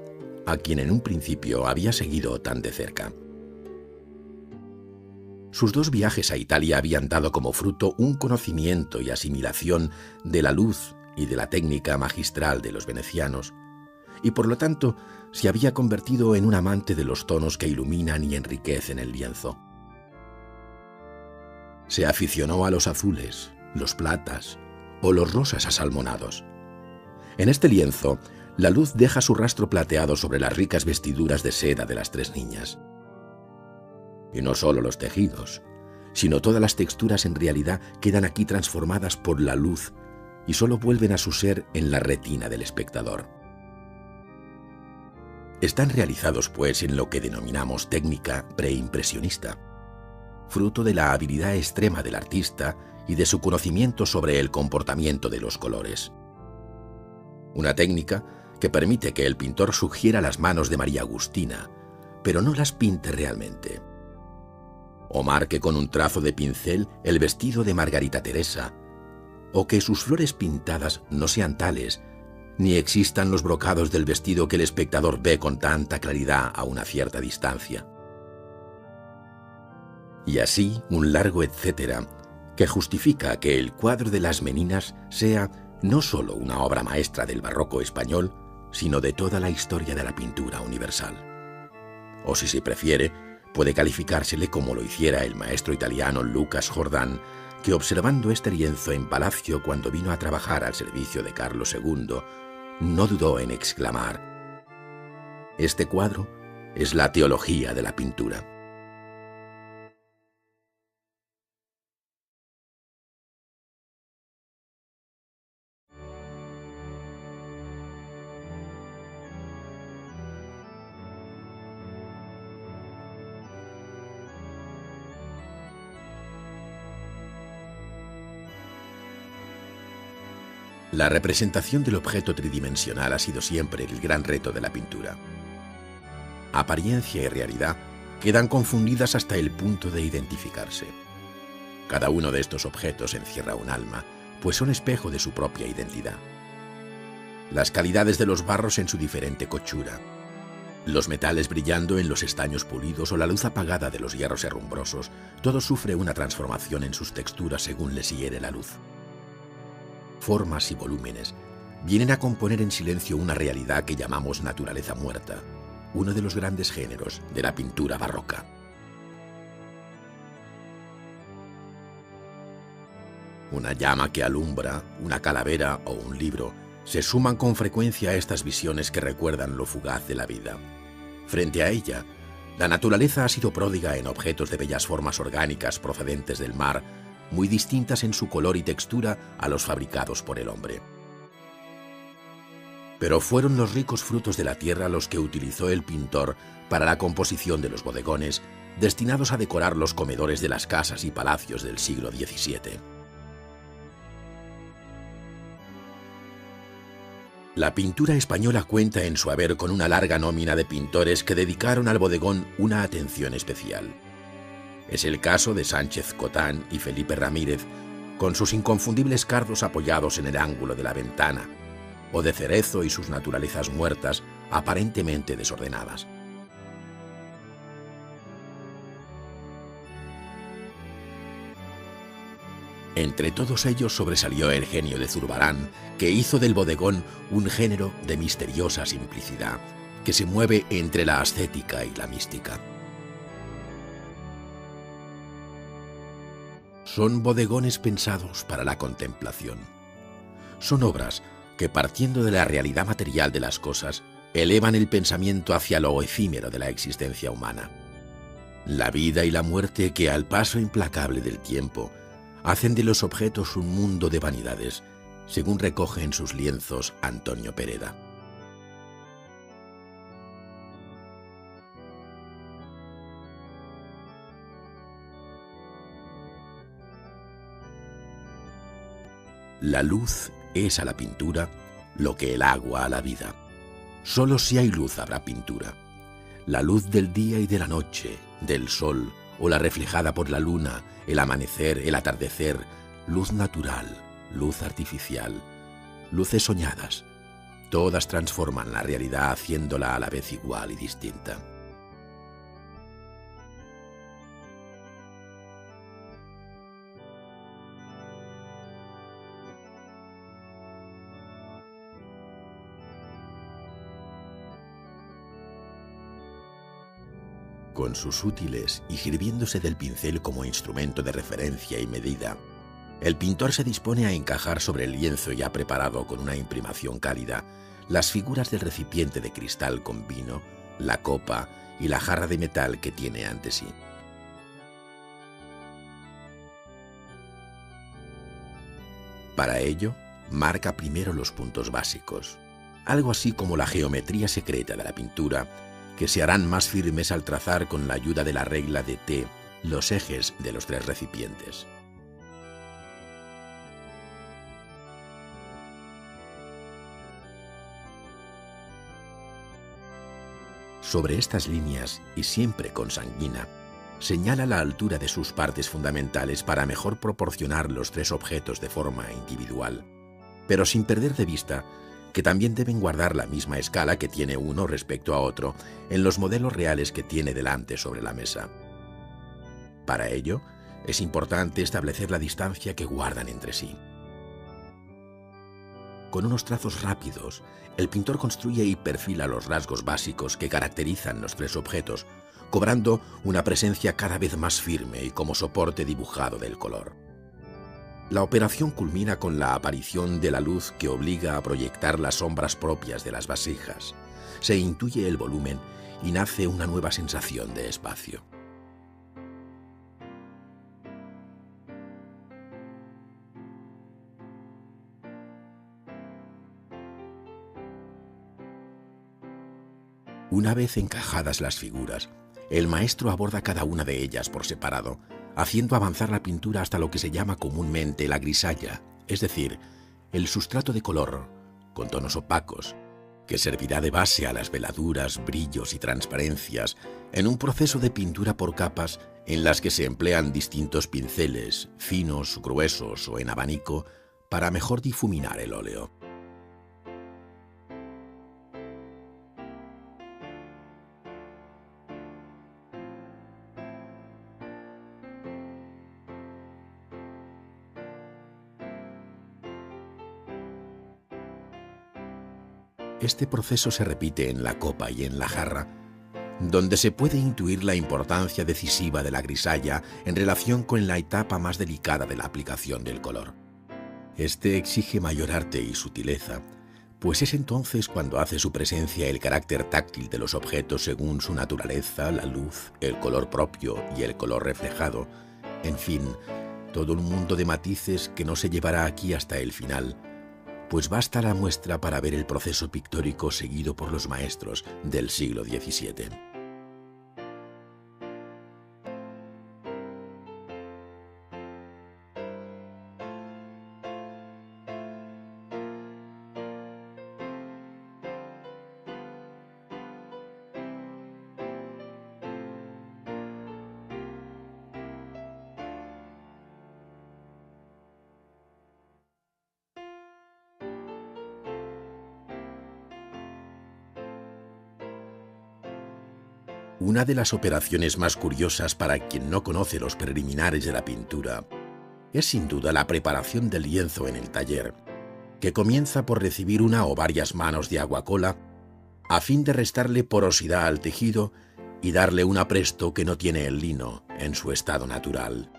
a quien en un principio había seguido tan de cerca. Sus 2 viajes a Italia habían dado como fruto un conocimiento y asimilación de la luz y de la técnica magistral de los venecianos, y por lo tanto se había convertido en un amante de los tonos que iluminan y enriquecen el lienzo. Se aficionó a los azules, los platas o los rosas asalmonados. En este lienzo, la luz deja su rastro plateado sobre las ricas vestiduras de seda de las 3 niñas. Y no solo los tejidos, sino todas las texturas en realidad quedan aquí transformadas por la luz y solo vuelven a su ser en la retina del espectador. Están realizados, pues, en lo que denominamos técnica preimpresionista. fruto de la habilidad extrema del artista y de su conocimiento sobre el comportamiento de los colores. Una técnica que permite que el pintor sugiera las manos de María Agustina, pero no las pinte realmente. O marque con un trazo de pincel el vestido de Margarita Teresa, o que sus flores pintadas no sean tales, ni existan los brocados del vestido que el espectador ve con tanta claridad a una cierta distancia. Y así un largo etcétera que justifica que el cuadro de las Meninas sea no solo una obra maestra del barroco español, sino de toda la historia de la pintura universal. O si se prefiere, puede calificársele como lo hiciera el maestro italiano Lucas Jordan, que observando este lienzo en palacio cuando vino a trabajar al servicio de Carlos II, no dudó en exclamar: «Este cuadro es la teología de la pintura». La representación del objeto tridimensional ha sido siempre el gran reto de la pintura. Apariencia y realidad quedan confundidas hasta el punto de identificarse. Cada uno de estos objetos encierra un alma, pues son espejo de su propia identidad. Las calidades de los barros en su diferente cochura, los metales brillando en los estaños pulidos o la luz apagada de los hierros herrumbrosos, todo sufre una transformación en sus texturas según les hiere la luz. Formas y volúmenes vienen a componer en silencio una realidad que llamamos naturaleza muerta, uno de los grandes géneros de la pintura barroca. Una llama que alumbra, una calavera o un libro se suman con frecuencia a estas visiones que recuerdan lo fugaz de la vida. Frente a ella, la naturaleza ha sido pródiga en objetos de bellas formas orgánicas procedentes del mar, muy distintas en su color y textura a los fabricados por el hombre. Pero fueron los ricos frutos de la tierra los que utilizó el pintor para la composición de los bodegones, destinados a decorar los comedores de las casas y palacios del siglo XVII. La pintura española cuenta en su haber con una larga nómina de pintores que dedicaron al bodegón una atención especial. Es el caso de Sánchez Cotán y Felipe Ramírez, con sus inconfundibles cardos apoyados en el ángulo de la ventana, o de Cerezo y sus naturalezas muertas, aparentemente desordenadas. Entre todos ellos sobresalió el genio de Zurbarán, que hizo del bodegón un género de misteriosa simplicidad, que se mueve entre la ascética y la mística. Son bodegones pensados para la contemplación. Son obras que, partiendo de la realidad material de las cosas, elevan el pensamiento hacia lo efímero de la existencia humana. La vida y la muerte que, al paso implacable del tiempo, hacen de los objetos un mundo de vanidades, según recoge en sus lienzos Antonio Pereda. La luz es a la pintura lo que el agua a la vida. Solo si hay luz habrá pintura. La luz del día y de la noche, del sol, o la reflejada por la luna, el amanecer, el atardecer, luz natural, luz artificial, luces soñadas, todas transforman la realidad haciéndola a la vez igual y distinta. Con sus útiles y sirviéndose del pincel como instrumento de referencia y medida, el pintor se dispone a encajar sobre el lienzo ya preparado con una imprimación cálida las figuras del recipiente de cristal con vino, la copa y la jarra de metal que tiene ante sí. Para ello, marca primero los puntos básicos, algo así como la geometría secreta de la pintura, que se harán más firmes al trazar con la ayuda de la regla de T los ejes de los 3 recipientes. Sobre estas líneas, y siempre con sanguina, señala la altura de sus partes fundamentales para mejor proporcionar los 3 objetos de forma individual, pero sin perder de vista que también deben guardar la misma escala que tiene uno respecto a otro en los modelos reales que tiene delante sobre la mesa. Para ello, es importante establecer la distancia que guardan entre sí. Con unos trazos rápidos, el pintor construye y perfila los rasgos básicos que caracterizan los 3 objetos, cobrando una presencia cada vez más firme y como soporte dibujado del color. La operación culmina con la aparición de la luz que obliga a proyectar las sombras propias de las vasijas. Se intuye el volumen y nace una nueva sensación de espacio. Una vez encajadas las figuras, el maestro aborda cada una de ellas por separado, haciendo avanzar la pintura hasta lo que se llama comúnmente la grisalla, es decir, el sustrato de color, con tonos opacos, que servirá de base a las veladuras, brillos y transparencias en un proceso de pintura por capas en las que se emplean distintos pinceles, finos, gruesos o en abanico, para mejor difuminar el óleo. Este proceso se repite en la copa y en la jarra, donde se puede intuir la importancia decisiva de la grisalla en relación con la etapa más delicada de la aplicación del color. Este exige mayor arte y sutileza, pues es entonces cuando hace su presencia el carácter táctil de los objetos según su naturaleza, la luz, el color propio y el color reflejado, en fin, todo un mundo de matices que no se llevará aquí hasta el final, pues basta la muestra para ver el proceso pictórico seguido por los maestros del siglo XVII. Una de las operaciones más curiosas para quien no conoce los preliminares de la pintura es sin duda la preparación del lienzo en el taller, que comienza por recibir una o varias manos de aguacola a fin de restarle porosidad al tejido y darle un apresto que no tiene el lino en su estado natural.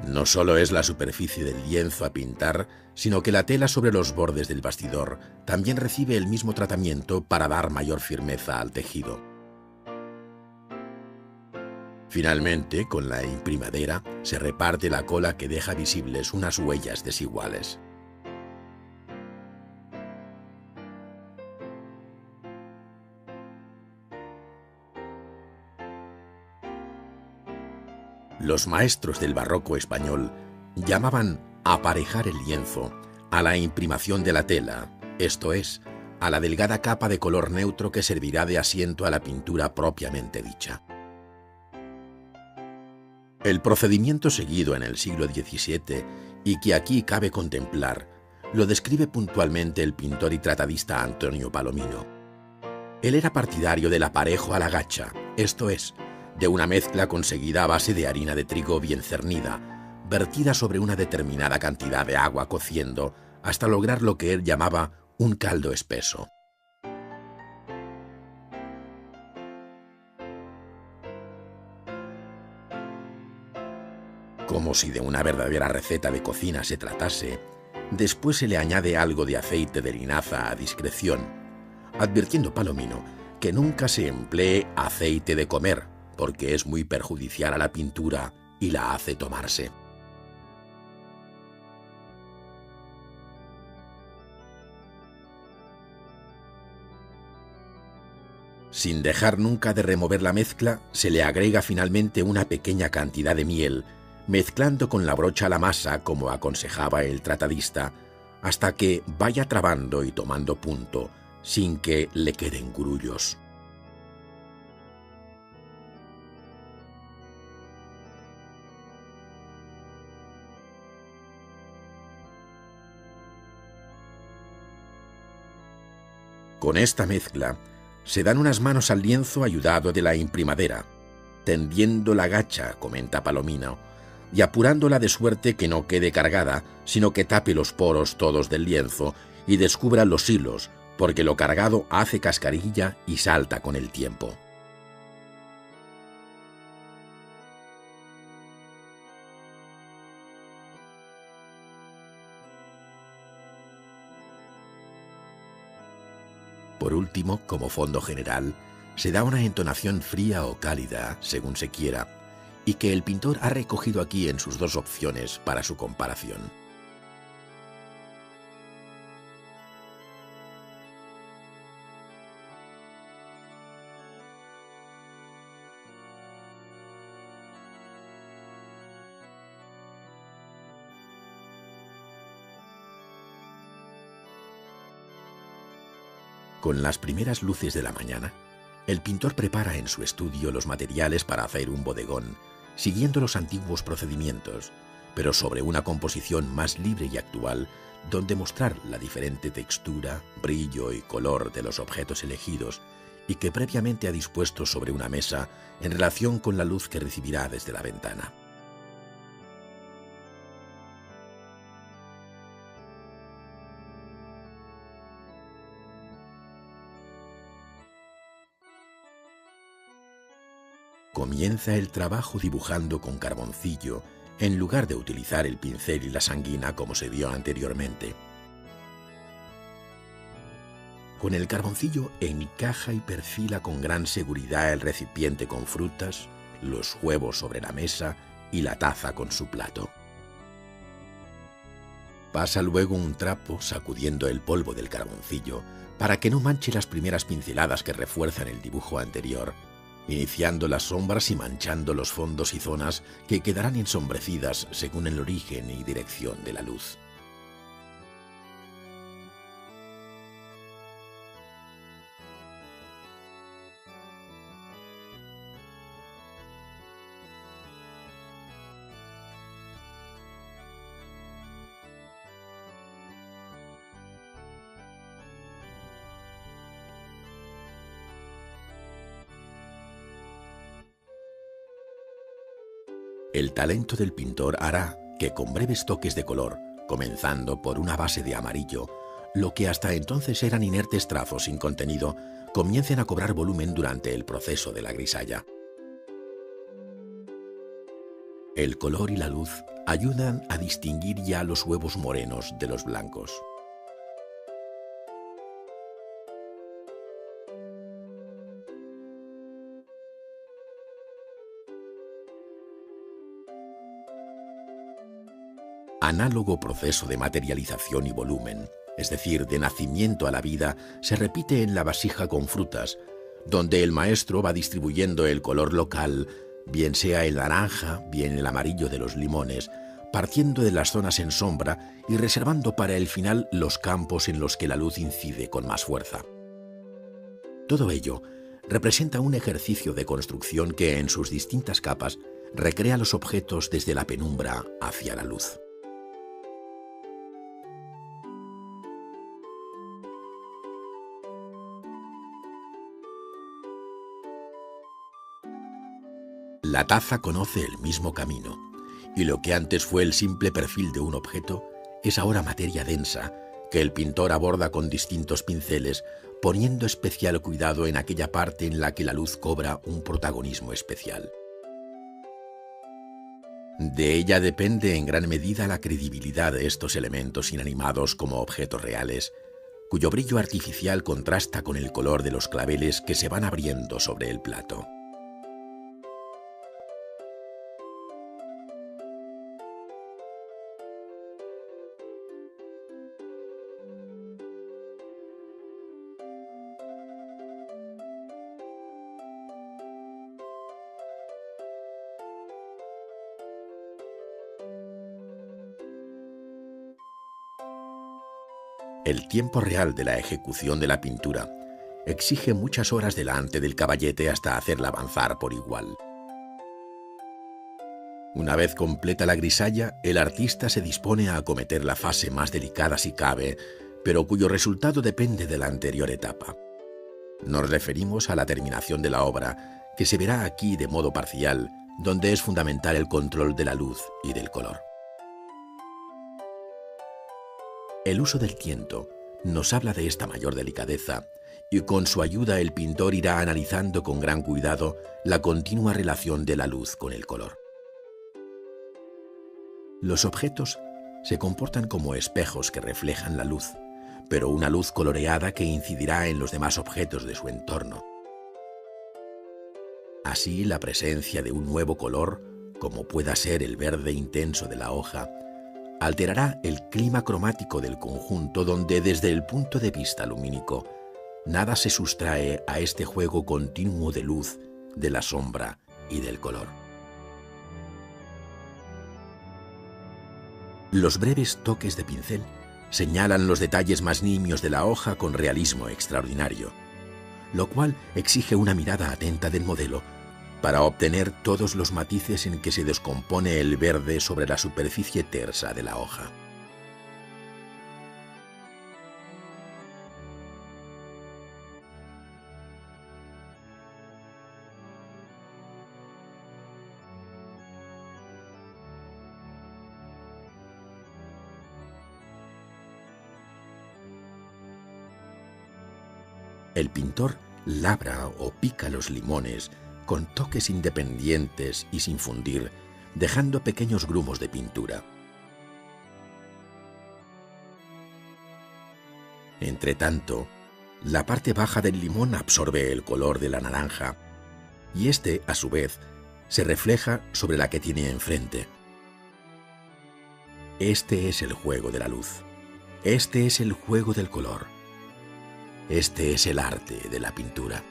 No solo es la superficie del lienzo a pintar, sino que la tela sobre los bordes del bastidor también recibe el mismo tratamiento para dar mayor firmeza al tejido. Finalmente, con la imprimadera, se reparte la cola que deja visibles unas huellas desiguales. Los maestros del barroco español llamaban aparejar el lienzo a la imprimación de la tela, esto es, a la delgada capa de color neutro que servirá de asiento a la pintura propiamente dicha. El procedimiento seguido en el siglo XVII y que aquí cabe contemplar, lo describe puntualmente el pintor y tratadista Antonio Palomino. Él era partidario del aparejo a la gacha, esto es, de una mezcla conseguida a base de harina de trigo bien cernida, vertida sobre una determinada cantidad de agua cociendo hasta lograr lo que él llamaba un caldo espeso. Como si de una verdadera receta de cocina se tratase, después se le añade algo de aceite de linaza a discreción, advirtiendo Palomino que nunca se emplee aceite de comer, porque es muy perjudicial a la pintura y la hace tomarse. Sin dejar nunca de remover la mezcla, se le agrega finalmente una pequeña cantidad de miel, mezclando con la brocha la masa como aconsejaba el tratadista, hasta que vaya trabando y tomando punto, sin que le queden grullos. Con esta mezcla, se dan unas manos al lienzo ayudado de la imprimadera, tendiendo la gacha, comenta Palomino, y apurándola de suerte que no quede cargada, sino que tape los poros todos del lienzo y descubra los hilos, porque lo cargado hace cascarilla y salta con el tiempo. Por último, como fondo general, se da una entonación fría o cálida, según se quiera, y que el pintor ha recogido aquí en sus dos opciones para su comparación. Con las primeras luces de la mañana, el pintor prepara en su estudio los materiales para hacer un bodegón, siguiendo los antiguos procedimientos, pero sobre una composición más libre y actual, donde mostrar la diferente textura, brillo y color de los objetos elegidos y que previamente ha dispuesto sobre una mesa en relación con la luz que recibirá desde la ventana. Comienza el trabajo dibujando con carboncillo, en lugar de utilizar el pincel y la sanguina como se vio anteriormente. Con el carboncillo encaja y perfila con gran seguridad el recipiente con frutas, los huevos sobre la mesa y la taza con su plato. Pasa luego un trapo sacudiendo el polvo del carboncillo para que no manche las primeras pinceladas que refuerzan el dibujo anterior, iniciando las sombras y manchando los fondos y zonas que quedarán ensombrecidas según el origen y dirección de la luz. El talento del pintor hará que con breves toques de color, comenzando por una base de amarillo, lo que hasta entonces eran inertes trazos sin contenido, comiencen a cobrar volumen durante el proceso de la grisalla. El color y la luz ayudan a distinguir ya los huevos morenos de los blancos. Análogo proceso de materialización y volumen, es decir, de nacimiento a la vida, se repite en la vasija con frutas, donde el maestro va distribuyendo el color local, bien sea el naranja, bien el amarillo de los limones, partiendo de las zonas en sombra y reservando para el final los campos en los que la luz incide con más fuerza. Todo ello representa un ejercicio de construcción que en sus distintas capas recrea los objetos desde la penumbra hacia la luz. La taza conoce el mismo camino, y lo que antes fue el simple perfil de un objeto es ahora materia densa, que el pintor aborda con distintos pinceles, poniendo especial cuidado en aquella parte en la que la luz cobra un protagonismo especial. De ella depende en gran medida la credibilidad de estos elementos inanimados como objetos reales, cuyo brillo artificial contrasta con el color de los claveles que se van abriendo sobre el plato. El tiempo real de la ejecución de la pintura exige muchas horas delante del caballete hasta hacerla avanzar por igual. Una vez completa la grisalla, el artista se dispone a acometer la fase más delicada si cabe, pero cuyo resultado depende de la anterior etapa. Nos referimos a la terminación de la obra, que se verá aquí de modo parcial, donde es fundamental el control de la luz y del color. El uso del tiento nos habla de esta mayor delicadeza, y con su ayuda el pintor irá analizando con gran cuidado la continua relación de la luz con el color. Los objetos se comportan como espejos que reflejan la luz, pero una luz coloreada que incidirá en los demás objetos de su entorno. Así, la presencia de un nuevo color, como pueda ser el verde intenso de la hoja, alterará el clima cromático del conjunto, donde desde el punto de vista lumínico nada se sustrae a este juego continuo de luz, de la sombra y del color. Los breves toques de pincel señalan los detalles más nimios de la hoja con realismo extraordinario, lo cual exige una mirada atenta del modelo para obtener todos los matices en que se descompone el verde sobre la superficie tersa de la hoja. El pintor labra o pica los limones con toques independientes y sin fundir, dejando pequeños grumos de pintura. Entretanto, la parte baja del limón absorbe el color de la naranja, y este, a su vez, se refleja sobre la que tiene enfrente. Este es el juego de la luz. Este es el juego del color. Este es el arte de la pintura.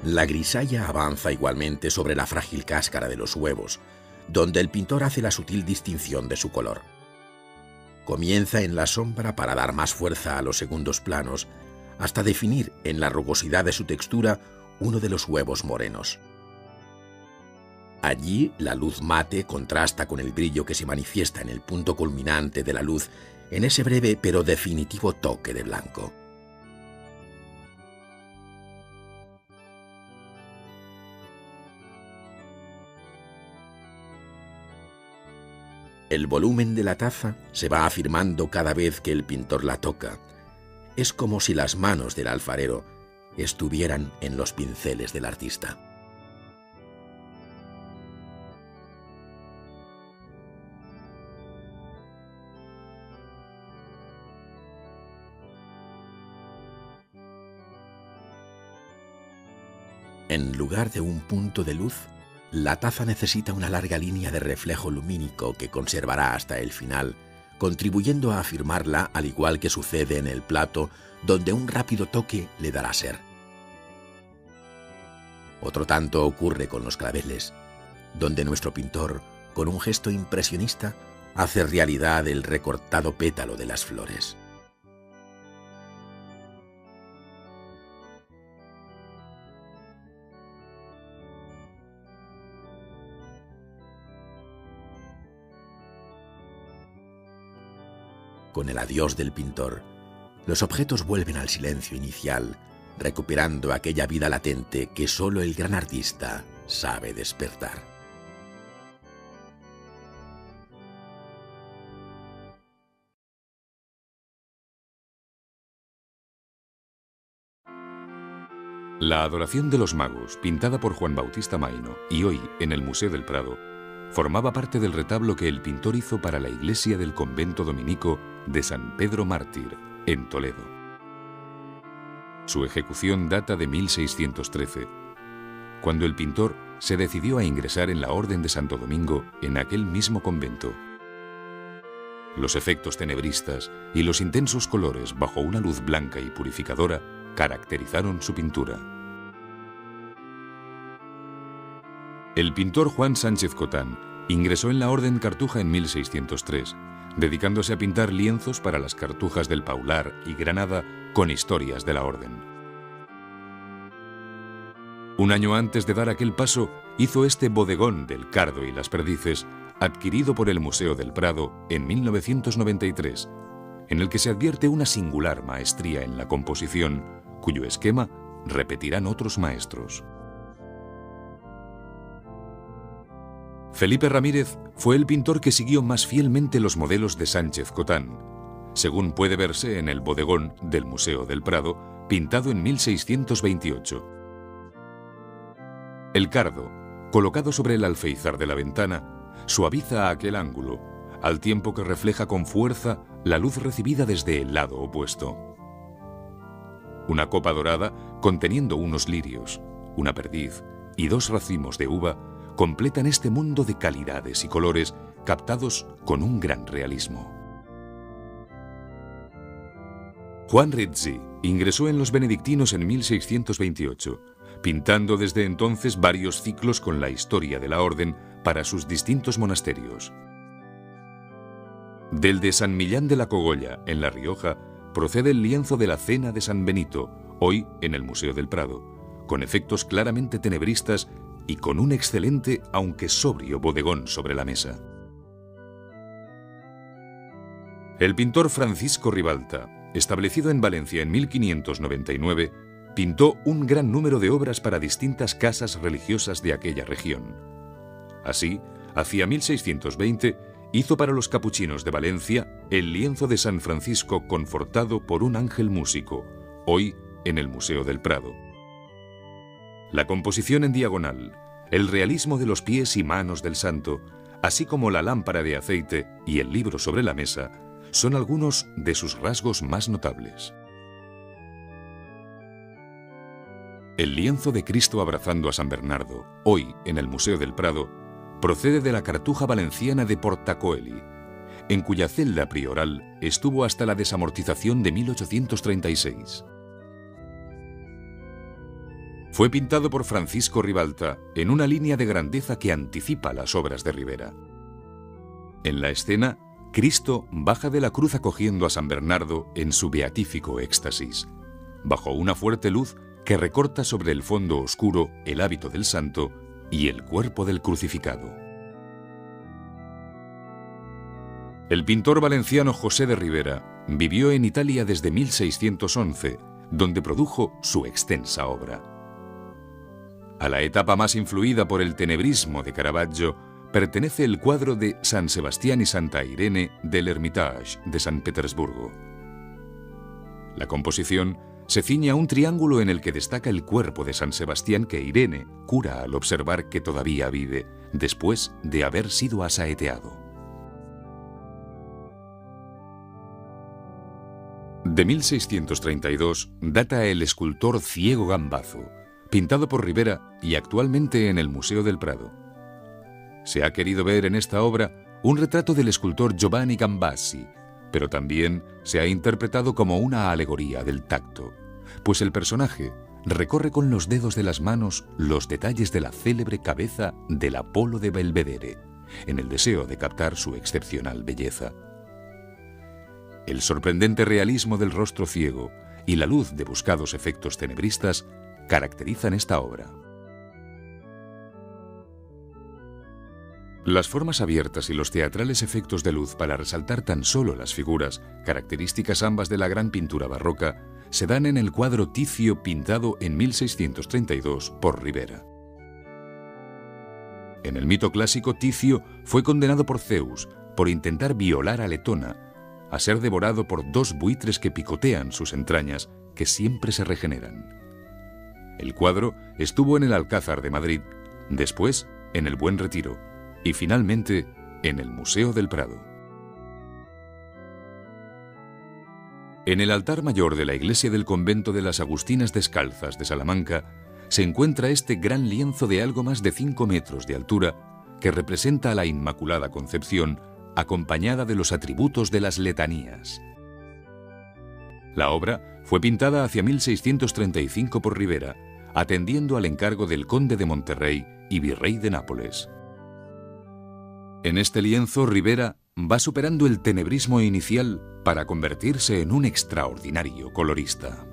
La grisalla avanza igualmente sobre la frágil cáscara de los huevos, donde el pintor hace la sutil distinción de su color. Comienza en la sombra para dar más fuerza a los segundos planos, hasta definir en la rugosidad de su textura uno de los huevos morenos. Allí la luz mate contrasta con el brillo que se manifiesta en el punto culminante de la luz, en ese breve pero definitivo toque de blanco. El volumen de la taza se va afirmando cada vez que el pintor la toca. Es como si las manos del alfarero estuvieran en los pinceles del artista. En lugar de un punto de luz, la taza necesita una larga línea de reflejo lumínico que conservará hasta el final, contribuyendo a afirmarla al igual que sucede en el plato, donde un rápido toque le dará ser. Otro tanto ocurre con los claveles, donde nuestro pintor, con un gesto impresionista, hace realidad el recortado pétalo de las flores. Con el adiós del pintor, los objetos vuelven al silencio inicial, recuperando aquella vida latente que solo el gran artista sabe despertar. La Adoración de los Magos, pintada por Juan Bautista Maino y hoy en el Museo del Prado, formaba parte del retablo que el pintor hizo para la iglesia del convento dominico de San Pedro Mártir, en Toledo. Su ejecución data de 1613, cuando el pintor se decidió a ingresar en la Orden de Santo Domingo en aquel mismo convento. Los efectos tenebristas y los intensos colores bajo una luz blanca y purificadora caracterizaron su pintura. El pintor Juan Sánchez Cotán ingresó en la Orden Cartuja en 1603, dedicándose a pintar lienzos para las Cartujas del Paular y Granada con historias de la Orden. Un año antes de dar aquel paso, hizo este bodegón del Cardo y las Perdices, adquirido por el Museo del Prado en 1993, en el que se advierte una singular maestría en la composición, cuyo esquema repetirán otros maestros. Felipe Ramírez fue el pintor que siguió más fielmente los modelos de Sánchez Cotán, según puede verse en el bodegón del Museo del Prado, pintado en 1628. El cardo, colocado sobre el alféizar de la ventana, suaviza aquel ángulo, al tiempo que refleja con fuerza la luz recibida desde el lado opuesto. Una copa dorada, conteniendo unos lirios, una perdiz y 2 racimos de uva, completan este mundo de calidades y colores captados con un gran realismo. Juan Rizzi ingresó en los benedictinos en 1628, pintando desde entonces varios ciclos con la historia de la orden para sus distintos monasterios. Del de San Millán de la Cogolla, en La Rioja, procede el lienzo de la Cena de San Benito, hoy en el Museo del Prado, con efectos claramente tenebristas y con un excelente, aunque sobrio, bodegón sobre la mesa. El pintor Francisco Ribalta, establecido en Valencia en 1599, pintó un gran número de obras para distintas casas religiosas de aquella región. Así, hacia 1620, hizo para los capuchinos de Valencia el lienzo de San Francisco confortado por un ángel músico, hoy en el Museo del Prado. La composición en diagonal, el realismo de los pies y manos del santo, así como la lámpara de aceite y el libro sobre la mesa, son algunos de sus rasgos más notables. El lienzo de Cristo abrazando a San Bernardo, hoy en el Museo del Prado, procede de la Cartuja valenciana de Portacoeli, en cuya celda prioral estuvo hasta la desamortización de 1836. Fue pintado por Francisco Ribalta en una línea de grandeza que anticipa las obras de Ribera. En la escena, Cristo baja de la cruz acogiendo a San Bernardo en su beatífico éxtasis, bajo una fuerte luz que recorta sobre el fondo oscuro el hábito del santo y el cuerpo del crucificado. El pintor valenciano José de Ribera vivió en Italia desde 1611, donde produjo su extensa obra. A la etapa más influida por el tenebrismo de Caravaggio pertenece el cuadro de San Sebastián y Santa Irene del Hermitage de San Petersburgo. La composición se ciñe a un triángulo en el que destaca el cuerpo de San Sebastián que Irene cura al observar que todavía vive, después de haber sido asaeteado. De 1632 data el escultor Ciego Gambazo, pintado por Ribera y actualmente en el Museo del Prado. Se ha querido ver en esta obra un retrato del escultor Giovanni Gambassi, pero también se ha interpretado como una alegoría del tacto, pues el personaje recorre con los dedos de las manos los detalles de la célebre cabeza del Apolo de Belvedere, en el deseo de captar su excepcional belleza. El sorprendente realismo del rostro ciego y la luz de buscados efectos tenebristas caracterizan esta obra. Las formas abiertas y los teatrales efectos de luz para resaltar tan solo las figuras, características ambas de la gran pintura barroca, se dan en el cuadro Ticio pintado en 1632 por Ribera. En el mito clásico, Ticio fue condenado por Zeus por intentar violar a Letona, a ser devorado por 2 buitres que picotean sus entrañas, que siempre se regeneran. El cuadro estuvo en el Alcázar de Madrid, después en el Buen Retiro y finalmente en el Museo del Prado. En el altar mayor de la iglesia del convento de las Agustinas Descalzas de Salamanca se encuentra este gran lienzo de algo más de 5 metros de altura que representa a la Inmaculada Concepción acompañada de los atributos de las letanías. La obra fue pintada hacia 1635 por Ribera, atendiendo al encargo del conde de Monterrey y virrey de Nápoles. En este lienzo, Ribera va superando el tenebrismo inicial para convertirse en un extraordinario colorista.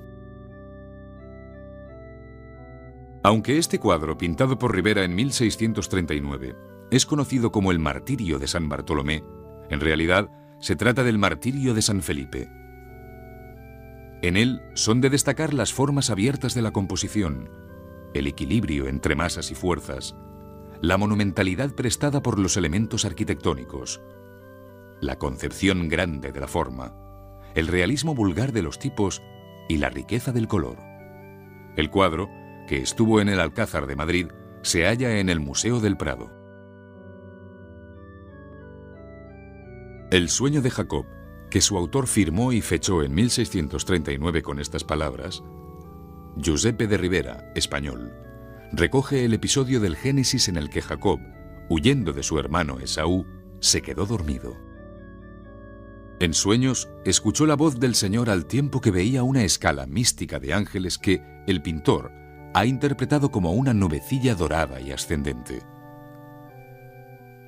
Aunque este cuadro, pintado por Ribera en 1639, es conocido como el Martirio de San Bartolomé, en realidad se trata del Martirio de San Felipe. En él son de destacar las formas abiertas de la composición, el equilibrio entre masas y fuerzas, la monumentalidad prestada por los elementos arquitectónicos, la concepción grande de la forma, el realismo vulgar de los tipos y la riqueza del color. El cuadro, que estuvo en el Alcázar de Madrid, se halla en el Museo del Prado. El sueño de Jacob, que su autor firmó y fechó en 1639 con estas palabras, Giuseppe de Ribera, español, recoge el episodio del Génesis en el que Jacob, huyendo de su hermano Esaú, se quedó dormido. En sueños, escuchó la voz del Señor al tiempo que veía una escala mística de ángeles que el pintor ha interpretado como una nubecilla dorada y ascendente.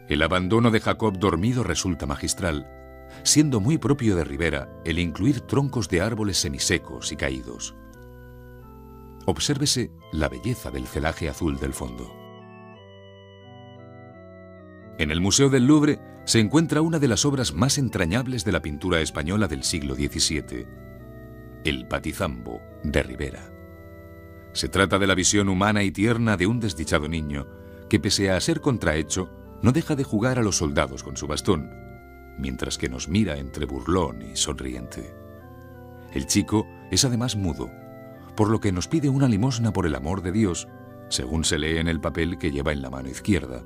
El abandono de Jacob dormido resulta magistral, siendo muy propio de Ribera el incluir troncos de árboles semisecos y caídos. Obsérvese la belleza del celaje azul del fondo. En el Museo del Louvre se encuentra una de las obras más entrañables de la pintura española del siglo XVII, el Patizambo de Ribera. Se trata de la visión humana y tierna de un desdichado niño que, pese a ser contrahecho, no deja de jugar a los soldados con su bastón, mientras que nos mira entre burlón y sonriente. El chico es además mudo, por lo que nos pide una limosna por el amor de Dios, según se lee en el papel que lleva en la mano izquierda.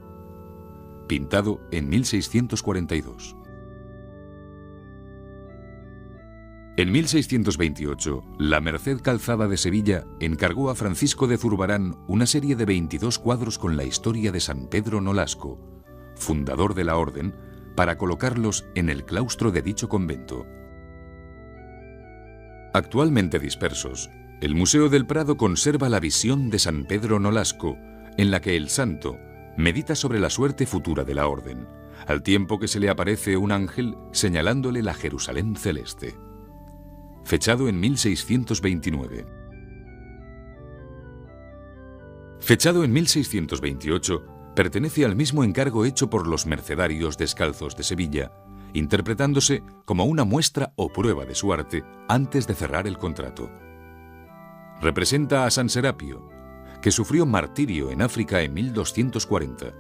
Pintado en 1642. En 1628, la Merced Calzada de Sevilla encargó a Francisco de Zurbarán una serie de 22 cuadros con la historia de San Pedro Nolasco, fundador de la orden, para colocarlos en el claustro de dicho convento. Actualmente dispersos, el Museo del Prado conserva la visión de San Pedro Nolasco, en la que el santo medita sobre la suerte futura de la orden, al tiempo que se le aparece un ángel señalándole la Jerusalén celeste. Fechado en 1629. Fechado en 1628, pertenece al mismo encargo hecho por los mercedarios descalzos de Sevilla, interpretándose como una muestra o prueba de su arte antes de cerrar el contrato. Representa a San Serapio, que sufrió martirio en África en 1240.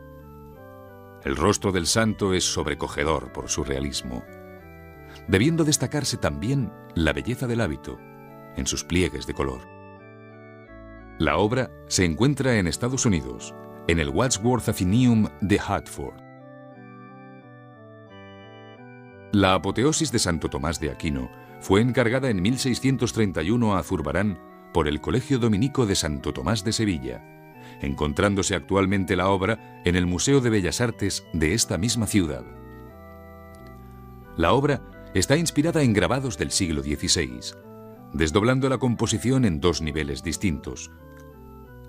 El rostro del santo es sobrecogedor por su realismo, debiendo destacarse también la belleza del hábito, en sus pliegues de color. La obra se encuentra en Estados Unidos, en el Wadsworth Atheneum de Hartford. La apoteosis de Santo Tomás de Aquino fue encargada en 1631 a Zurbarán por el Colegio Dominico de Santo Tomás de Sevilla, encontrándose actualmente la obra en el Museo de Bellas Artes de esta misma ciudad. La obra está inspirada en grabados del siglo XVI, desdoblando la composición en dos niveles distintos.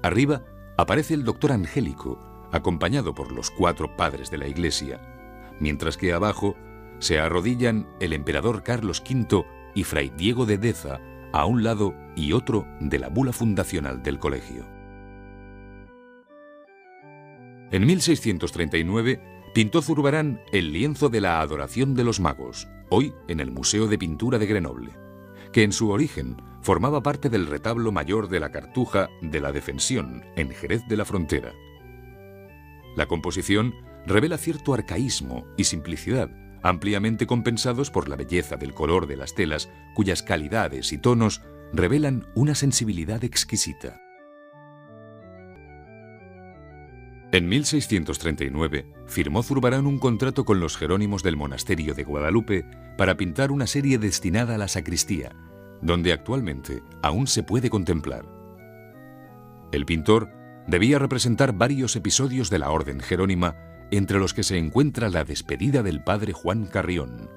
Arriba aparece el doctor Angélico, acompañado por los 4 padres de la Iglesia, mientras que abajo se arrodillan el emperador Carlos V y Fray Diego de Deza, a un lado y otro de la bula fundacional del colegio. En 1639 pintó Zurbarán el lienzo de la Adoración de los Magos, hoy en el Museo de Pintura de Grenoble, que en su origen formaba parte del retablo mayor de la Cartuja de la Defensión en Jerez de la Frontera. La composición revela cierto arcaísmo y simplicidad, ampliamente compensados por la belleza del color de las telas, cuyas calidades y tonos revelan una sensibilidad exquisita. En 1639 firmó Zurbarán un contrato con los jerónimos del monasterio de Guadalupe para pintar una serie destinada a la sacristía, donde actualmente aún se puede contemplar. El pintor debía representar varios episodios de la orden jerónima entre los que se encuentra la despedida del padre Juan Carrión,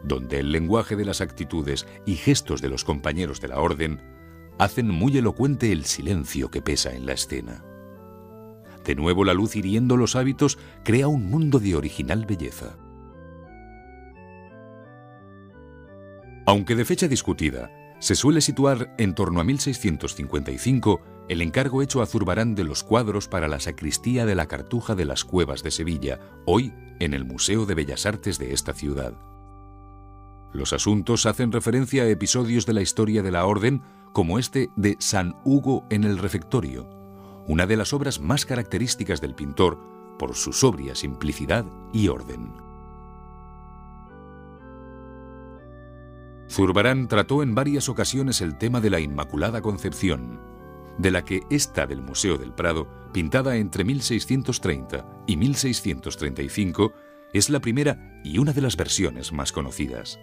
donde el lenguaje de las actitudes y gestos de los compañeros de la orden hacen muy elocuente el silencio que pesa en la escena. De nuevo la luz hiriendo los hábitos crea un mundo de original belleza. Aunque de fecha discutida, se suele situar en torno a 1655 el encargo hecho a Zurbarán de los cuadros para la sacristía de la Cartuja de las Cuevas de Sevilla, hoy en el Museo de Bellas Artes de esta ciudad. Los asuntos hacen referencia a episodios de la historia de la orden, como este de San Hugo en el refectorio, una de las obras más características del pintor por su sobria simplicidad y orden. Zurbarán trató en varias ocasiones el tema de la Inmaculada Concepción, de la que esta del Museo del Prado, pintada entre 1630 y 1635, es la primera y una de las versiones más conocidas.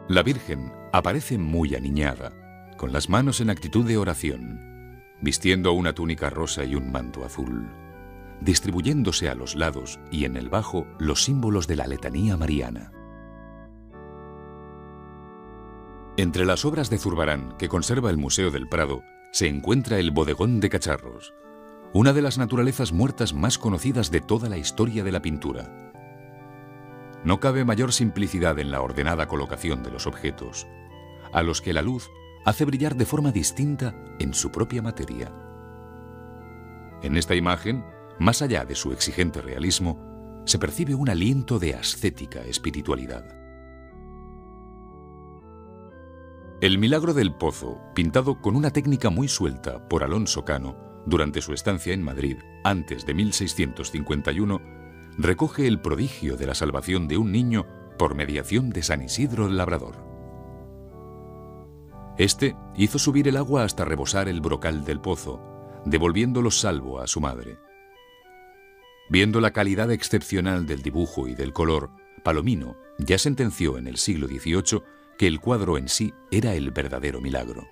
La Virgen aparece muy aniñada, con las manos en actitud de oración, vistiendo una túnica rosa y un manto azul, distribuyéndose a los lados y en el bajo los símbolos de la letanía mariana. Entre las obras de Zurbarán que conserva el Museo del Prado se encuentra el Bodegón de Cacharros, una de las naturalezas muertas más conocidas de toda la historia de la pintura. No cabe mayor simplicidad en la ordenada colocación de los objetos, a los que la luz hace brillar de forma distinta en su propia materia. En esta imagen, más allá de su exigente realismo, se percibe un aliento de ascética espiritualidad. El Milagro del Pozo, pintado con una técnica muy suelta por Alonso Cano durante su estancia en Madrid antes de 1651, recoge el prodigio de la salvación de un niño por mediación de San Isidro el Labrador. Este hizo subir el agua hasta rebosar el brocal del pozo, devolviéndolo salvo a su madre. Viendo la calidad excepcional del dibujo y del color, Palomino ya sentenció en el siglo XVIII que el cuadro en sí era el verdadero milagro.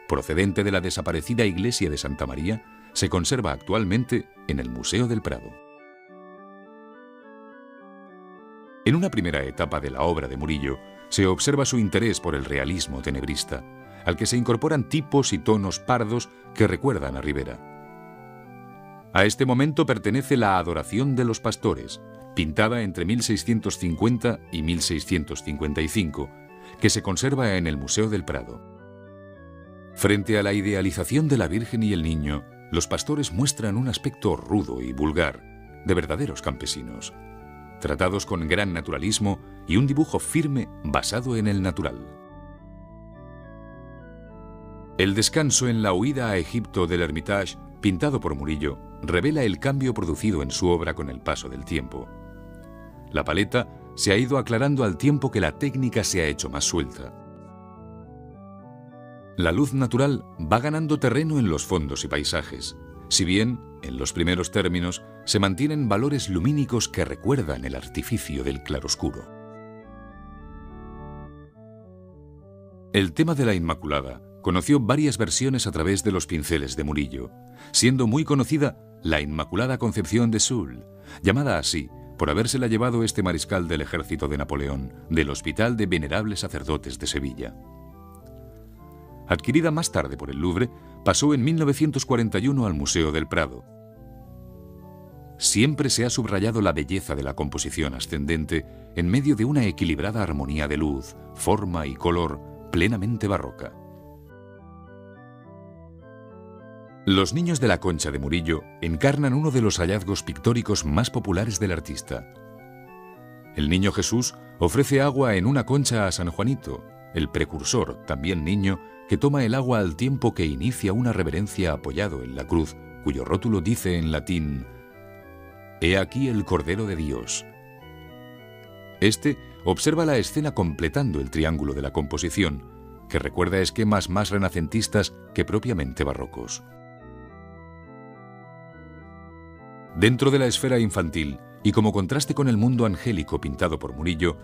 Procedente de la desaparecida iglesia de Santa María, se conserva actualmente en el Museo del Prado. En una primera etapa de la obra de Murillo, se observa su interés por el realismo tenebrista, al que se incorporan tipos y tonos pardos que recuerdan a Ribera. A este momento pertenece la Adoración de los Pastores, pintada entre 1650 y 1655, que se conserva en el Museo del Prado. Frente a la idealización de la Virgen y el Niño, los pastores muestran un aspecto rudo y vulgar, de verdaderos campesinos, tratados con gran naturalismo y un dibujo firme basado en el natural. El descanso en la huida a Egipto del Hermitage, pintado por Murillo, revela el cambio producido en su obra con el paso del tiempo. La paleta se ha ido aclarando al tiempo que la técnica se ha hecho más suelta. La luz natural va ganando terreno en los fondos y paisajes, si bien, en los primeros términos, se mantienen valores lumínicos que recuerdan el artificio del claroscuro. El tema de la Inmaculada conoció varias versiones a través de los pinceles de Murillo, siendo muy conocida la Inmaculada Concepción de Sul, llamada así por habérsela llevado este mariscal del ejército de Napoleón del Hospital de Venerables Sacerdotes de Sevilla. Adquirida más tarde por el Louvre, pasó en 1941 al Museo del Prado. Siempre se ha subrayado la belleza de la composición ascendente en medio de una equilibrada armonía de luz, forma y color plenamente barroca. Los niños de la Concha de Murillo encarnan uno de los hallazgos pictóricos más populares del artista. El niño Jesús ofrece agua en una concha a San Juanito, el precursor, también niño, que toma el agua al tiempo que inicia una reverencia apoyado en la cruz, cuyo rótulo dice en latín: «He aquí el Cordero de Dios». Este observa la escena completando el triángulo de la composición, que recuerda esquemas más renacentistas que propiamente barrocos. Dentro de la esfera infantil, y como contraste con el mundo angélico pintado por Murillo,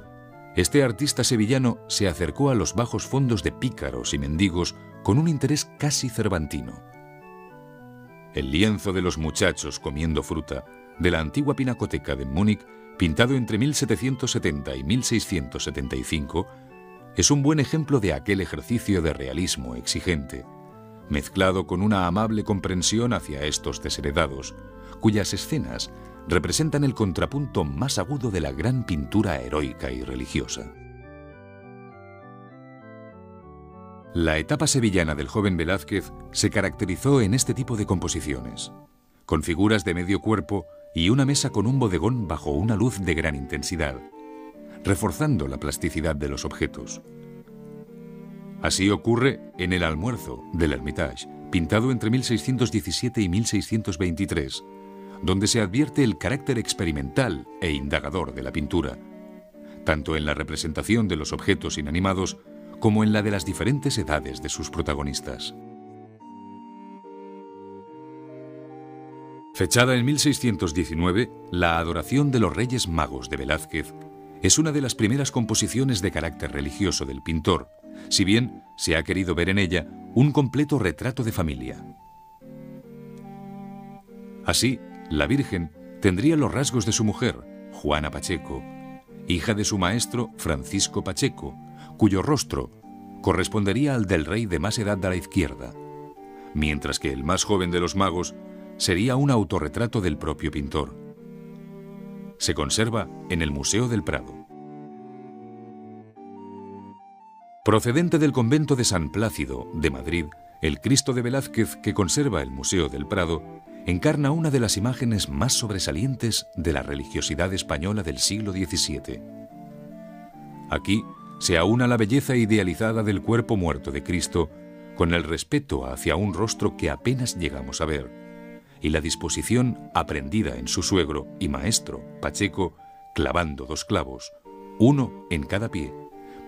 este artista sevillano se acercó a los bajos fondos de pícaros y mendigos con un interés casi cervantino. El lienzo de los muchachos comiendo fruta de la antigua Pinacoteca de Múnich, pintado entre 1770 y 1675, es un buen ejemplo de aquel ejercicio de realismo exigente, mezclado con una amable comprensión hacia estos desheredados, cuyas escenas representan el contrapunto más agudo de la gran pintura heroica y religiosa. La etapa sevillana del joven Velázquez se caracterizó en este tipo de composiciones, con figuras de medio cuerpo y una mesa con un bodegón bajo una luz de gran intensidad, reforzando la plasticidad de los objetos. Así ocurre en El almuerzo del Hermitage, pintado entre 1617 y 1623, donde se advierte el carácter experimental e indagador de la pintura, tanto en la representación de los objetos inanimados como en la de las diferentes edades de sus protagonistas. Fechada en 1619, La adoración de los Reyes Magos de Velázquez es una de las primeras composiciones de carácter religioso del pintor, si bien se ha querido ver en ella un completo retrato de familia. Así, la Virgen tendría los rasgos de su mujer, Juana Pacheco, hija de su maestro Francisco Pacheco, cuyo rostro correspondería al del rey de más edad a la izquierda, mientras que el más joven de los magos sería un autorretrato del propio pintor. Se conserva en el Museo del Prado. Procedente del convento de San Plácido, de Madrid, el Cristo de Velázquez que conserva el Museo del Prado encarna una de las imágenes más sobresalientes de la religiosidad española del siglo XVII. Aquí se aúna la belleza idealizada del cuerpo muerto de Cristo con el respeto hacia un rostro que apenas llegamos a ver, y la disposición aprendida en su suegro y maestro, Pacheco, clavando 2 clavos, uno en cada pie,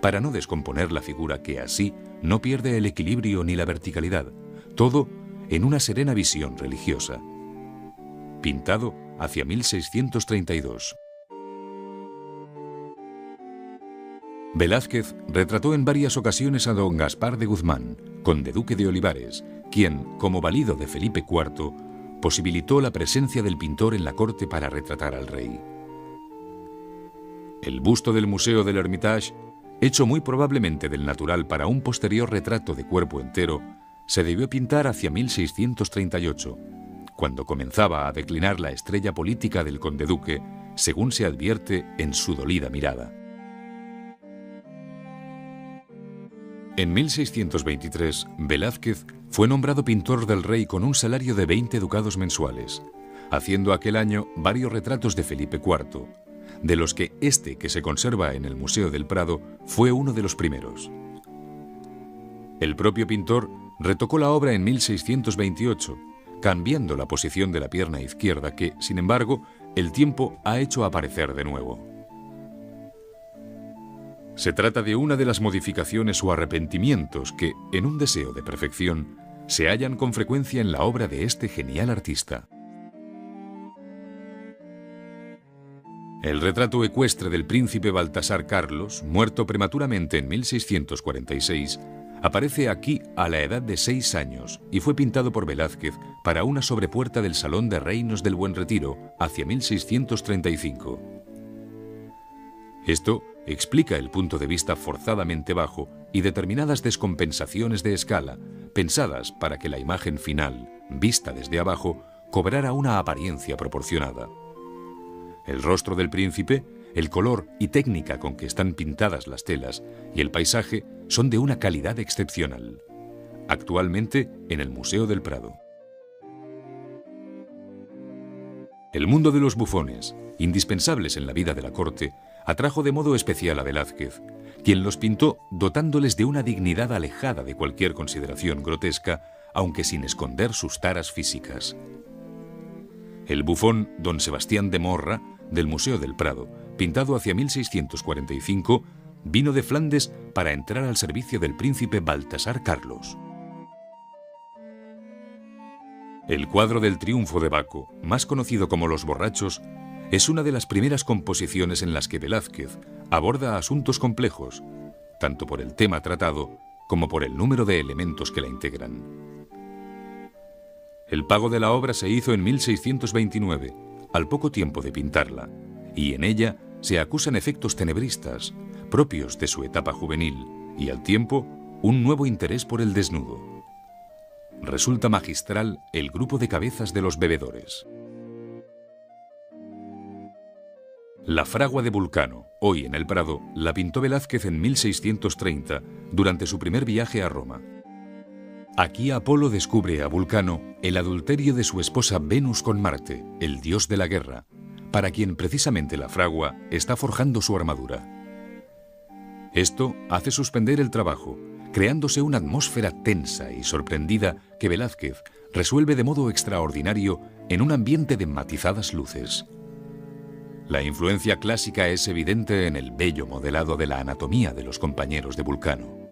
para no descomponer la figura que así no pierde el equilibrio ni la verticalidad, todo en una serena visión religiosa. Pintado hacia 1632. Velázquez retrató en varias ocasiones a don Gaspar de Guzmán, conde duque de Olivares, quien, como valido de Felipe IV, posibilitó la presencia del pintor en la corte para retratar al rey. El busto del Museo del Hermitage, hecho muy probablemente del natural para un posterior retrato de cuerpo entero, se debió pintar hacia 1638, cuando comenzaba a declinar la estrella política del conde duque, según se advierte en su dolida mirada. En 1623, Velázquez fue nombrado pintor del rey con un salario de 20 ducados mensuales, haciendo aquel año varios retratos de Felipe IV, de los que este que se conserva en el Museo del Prado fue uno de los primeros. El propio pintor retocó la obra en 1628, cambiando la posición de la pierna izquierda que, sin embargo, el tiempo ha hecho aparecer de nuevo. Se trata de una de las modificaciones o arrepentimientos que, en un deseo de perfección, se hallan con frecuencia en la obra de este genial artista. El retrato ecuestre del príncipe Baltasar Carlos, muerto prematuramente en 1646, aparece aquí a la edad de 6 años y fue pintado por Velázquez para una sobrepuerta del Salón de Reinos del Buen Retiro hacia 1635. Esto explica el punto de vista forzadamente bajo y determinadas descompensaciones de escala, pensadas para que la imagen final, vista desde abajo, cobrara una apariencia proporcionada. El rostro del príncipe, el color y técnica con que están pintadas las telas y el paisaje son de una calidad excepcional. Actualmente en el Museo del Prado. El mundo de los bufones, indispensables en la vida de la corte, atrajo de modo especial a Velázquez, quien los pintó dotándoles de una dignidad alejada de cualquier consideración grotesca, aunque sin esconder sus taras físicas. El bufón Don Sebastián de Morra, del Museo del Prado, pintado hacia 1645, vino de Flandes para entrar al servicio del príncipe Baltasar Carlos. El cuadro del Triunfo de Baco, más conocido como Los Borrachos, es una de las primeras composiciones en las que Velázquez aborda asuntos complejos, tanto por el tema tratado como por el número de elementos que la integran. El pago de la obra se hizo en 1629, al poco tiempo de pintarla, y en ella se acusan efectos tenebristas, propios de su etapa juvenil, y al tiempo un nuevo interés por el desnudo. Resulta magistral el grupo de cabezas de los bebedores. La fragua de Vulcano, hoy en el Prado, la pintó Velázquez en 1630, durante su primer viaje a Roma. Aquí Apolo descubre a Vulcano el adulterio de su esposa Venus con Marte, el dios de la guerra, para quien precisamente la fragua está forjando su armadura. Esto hace suspender el trabajo, creándose una atmósfera tensa y sorprendida que Velázquez resuelve de modo extraordinario en un ambiente de matizadas luces. La influencia clásica es evidente en el bello modelado de la anatomía de los compañeros de Vulcano.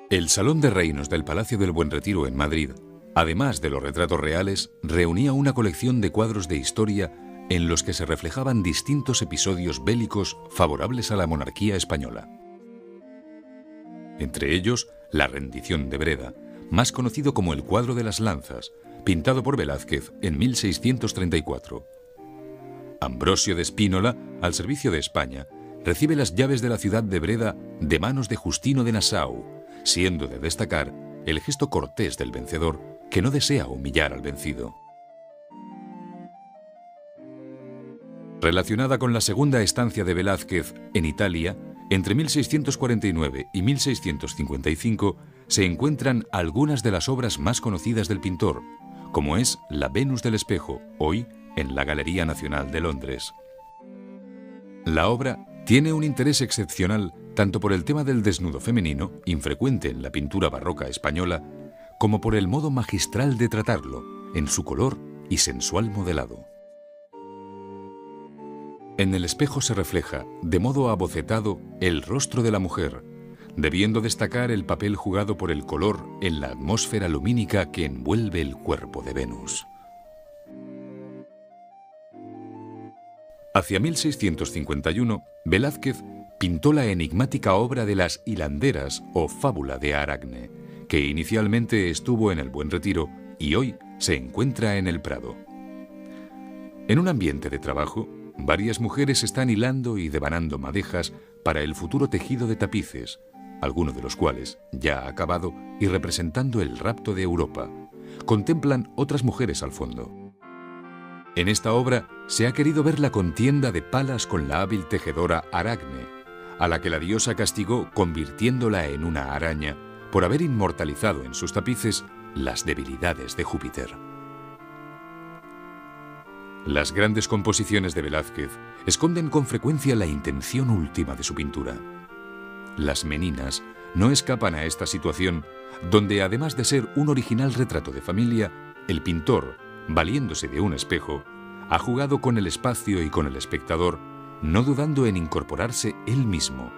El Salón de Reinos del Palacio del Buen Retiro en Madrid, además de los retratos reales, reunía una colección de cuadros de historia en los que se reflejaban distintos episodios bélicos favorables a la monarquía española. Entre ellos, la rendición de Breda, más conocido como el cuadro de las lanzas, pintado por Velázquez en 1634. Ambrosio de Spínola, al servicio de España, recibe las llaves de la ciudad de Breda de manos de Justino de Nassau, siendo de destacar el gesto cortés del vencedor que no desea humillar al vencido. Relacionada con la segunda estancia de Velázquez en Italia, entre 1649 y 1655 se encuentran algunas de las obras más conocidas del pintor, como es la Venus del Espejo, hoy en la Galería Nacional de Londres. La obra tiene un interés excepcional tanto por el tema del desnudo femenino, infrecuente en la pintura barroca española, como por el modo magistral de tratarlo, en su color y sensual modelado. En el espejo se refleja, de modo abocetado, el rostro de la mujer, debiendo destacar el papel jugado por el color en la atmósfera lumínica que envuelve el cuerpo de Venus. Hacia 1651, Velázquez pintó la enigmática obra de las hilanderas o fábula de Aracne, que inicialmente estuvo en el Buen Retiro y hoy se encuentra en el Prado. En un ambiente de trabajo, varias mujeres están hilando y devanando madejas para el futuro tejido de tapices, alguno de los cuales ya ha acabado y representando el rapto de Europa. Contemplan otras mujeres al fondo. En esta obra se ha querido ver la contienda de Palas con la hábil tejedora Aracne, a la que la diosa castigó convirtiéndola en una araña por haber inmortalizado en sus tapices las debilidades de Júpiter. Las grandes composiciones de Velázquez esconden con frecuencia la intención última de su pintura. Las Meninas no escapan a esta situación, donde además de ser un original retrato de familia, el pintor, valiéndose de un espejo, ha jugado con el espacio y con el espectador, no dudando en incorporarse él mismo,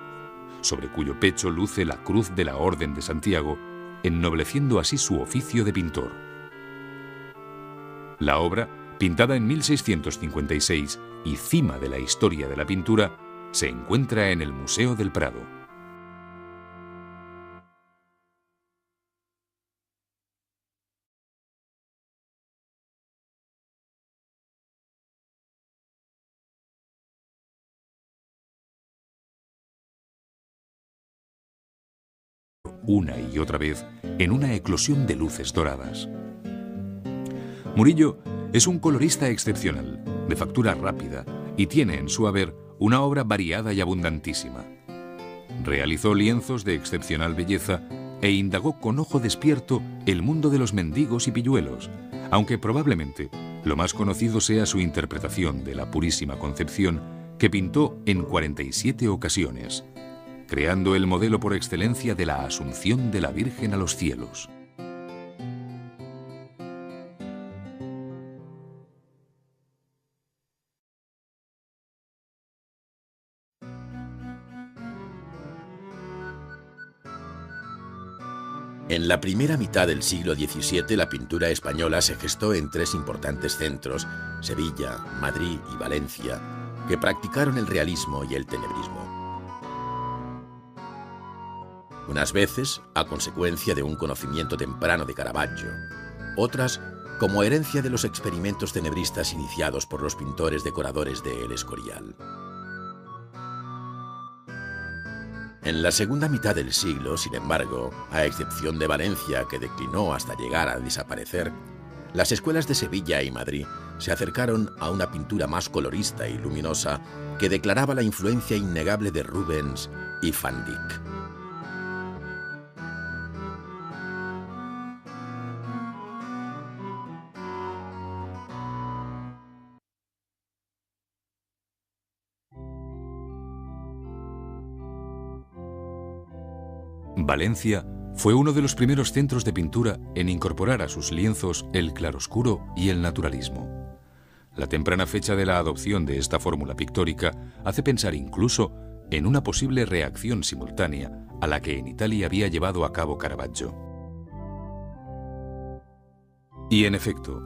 sobre cuyo pecho luce la cruz de la Orden de Santiago, ennobleciendo así su oficio de pintor. La obra, pintada en 1656 y cima de la historia de la pintura, se encuentra en el Museo del Prado. Una y otra vez en una eclosión de luces doradas. Murillo es un colorista excepcional, de factura rápida, y tiene en su haber una obra variada y abundantísima. Realizó lienzos de excepcional belleza e indagó con ojo despierto el mundo de los mendigos y pilluelos, aunque probablemente lo más conocido sea su interpretación de la Purísima Concepción, que pintó en 47 ocasiones, creando el modelo por excelencia de la Asunción de la Virgen a los cielos. En la primera mitad del siglo XVII, la pintura española se gestó en tres importantes centros, Sevilla, Madrid y Valencia, que practicaron el realismo y el tenebrismo. Unas veces a consecuencia de un conocimiento temprano de Caravaggio, otras como herencia de los experimentos tenebristas iniciados por los pintores decoradores de El Escorial. En la segunda mitad del siglo, sin embargo, a excepción de Valencia, que declinó hasta llegar a desaparecer, las escuelas de Sevilla y Madrid se acercaron a una pintura más colorista y luminosa que declaraba la influencia innegable de Rubens y Van Dyck. Valencia fue uno de los primeros centros de pintura en incorporar a sus lienzos el claroscuro y el naturalismo. La temprana fecha de la adopción de esta fórmula pictórica hace pensar incluso en una posible reacción simultánea a la que en Italia había llevado a cabo Caravaggio. Y en efecto,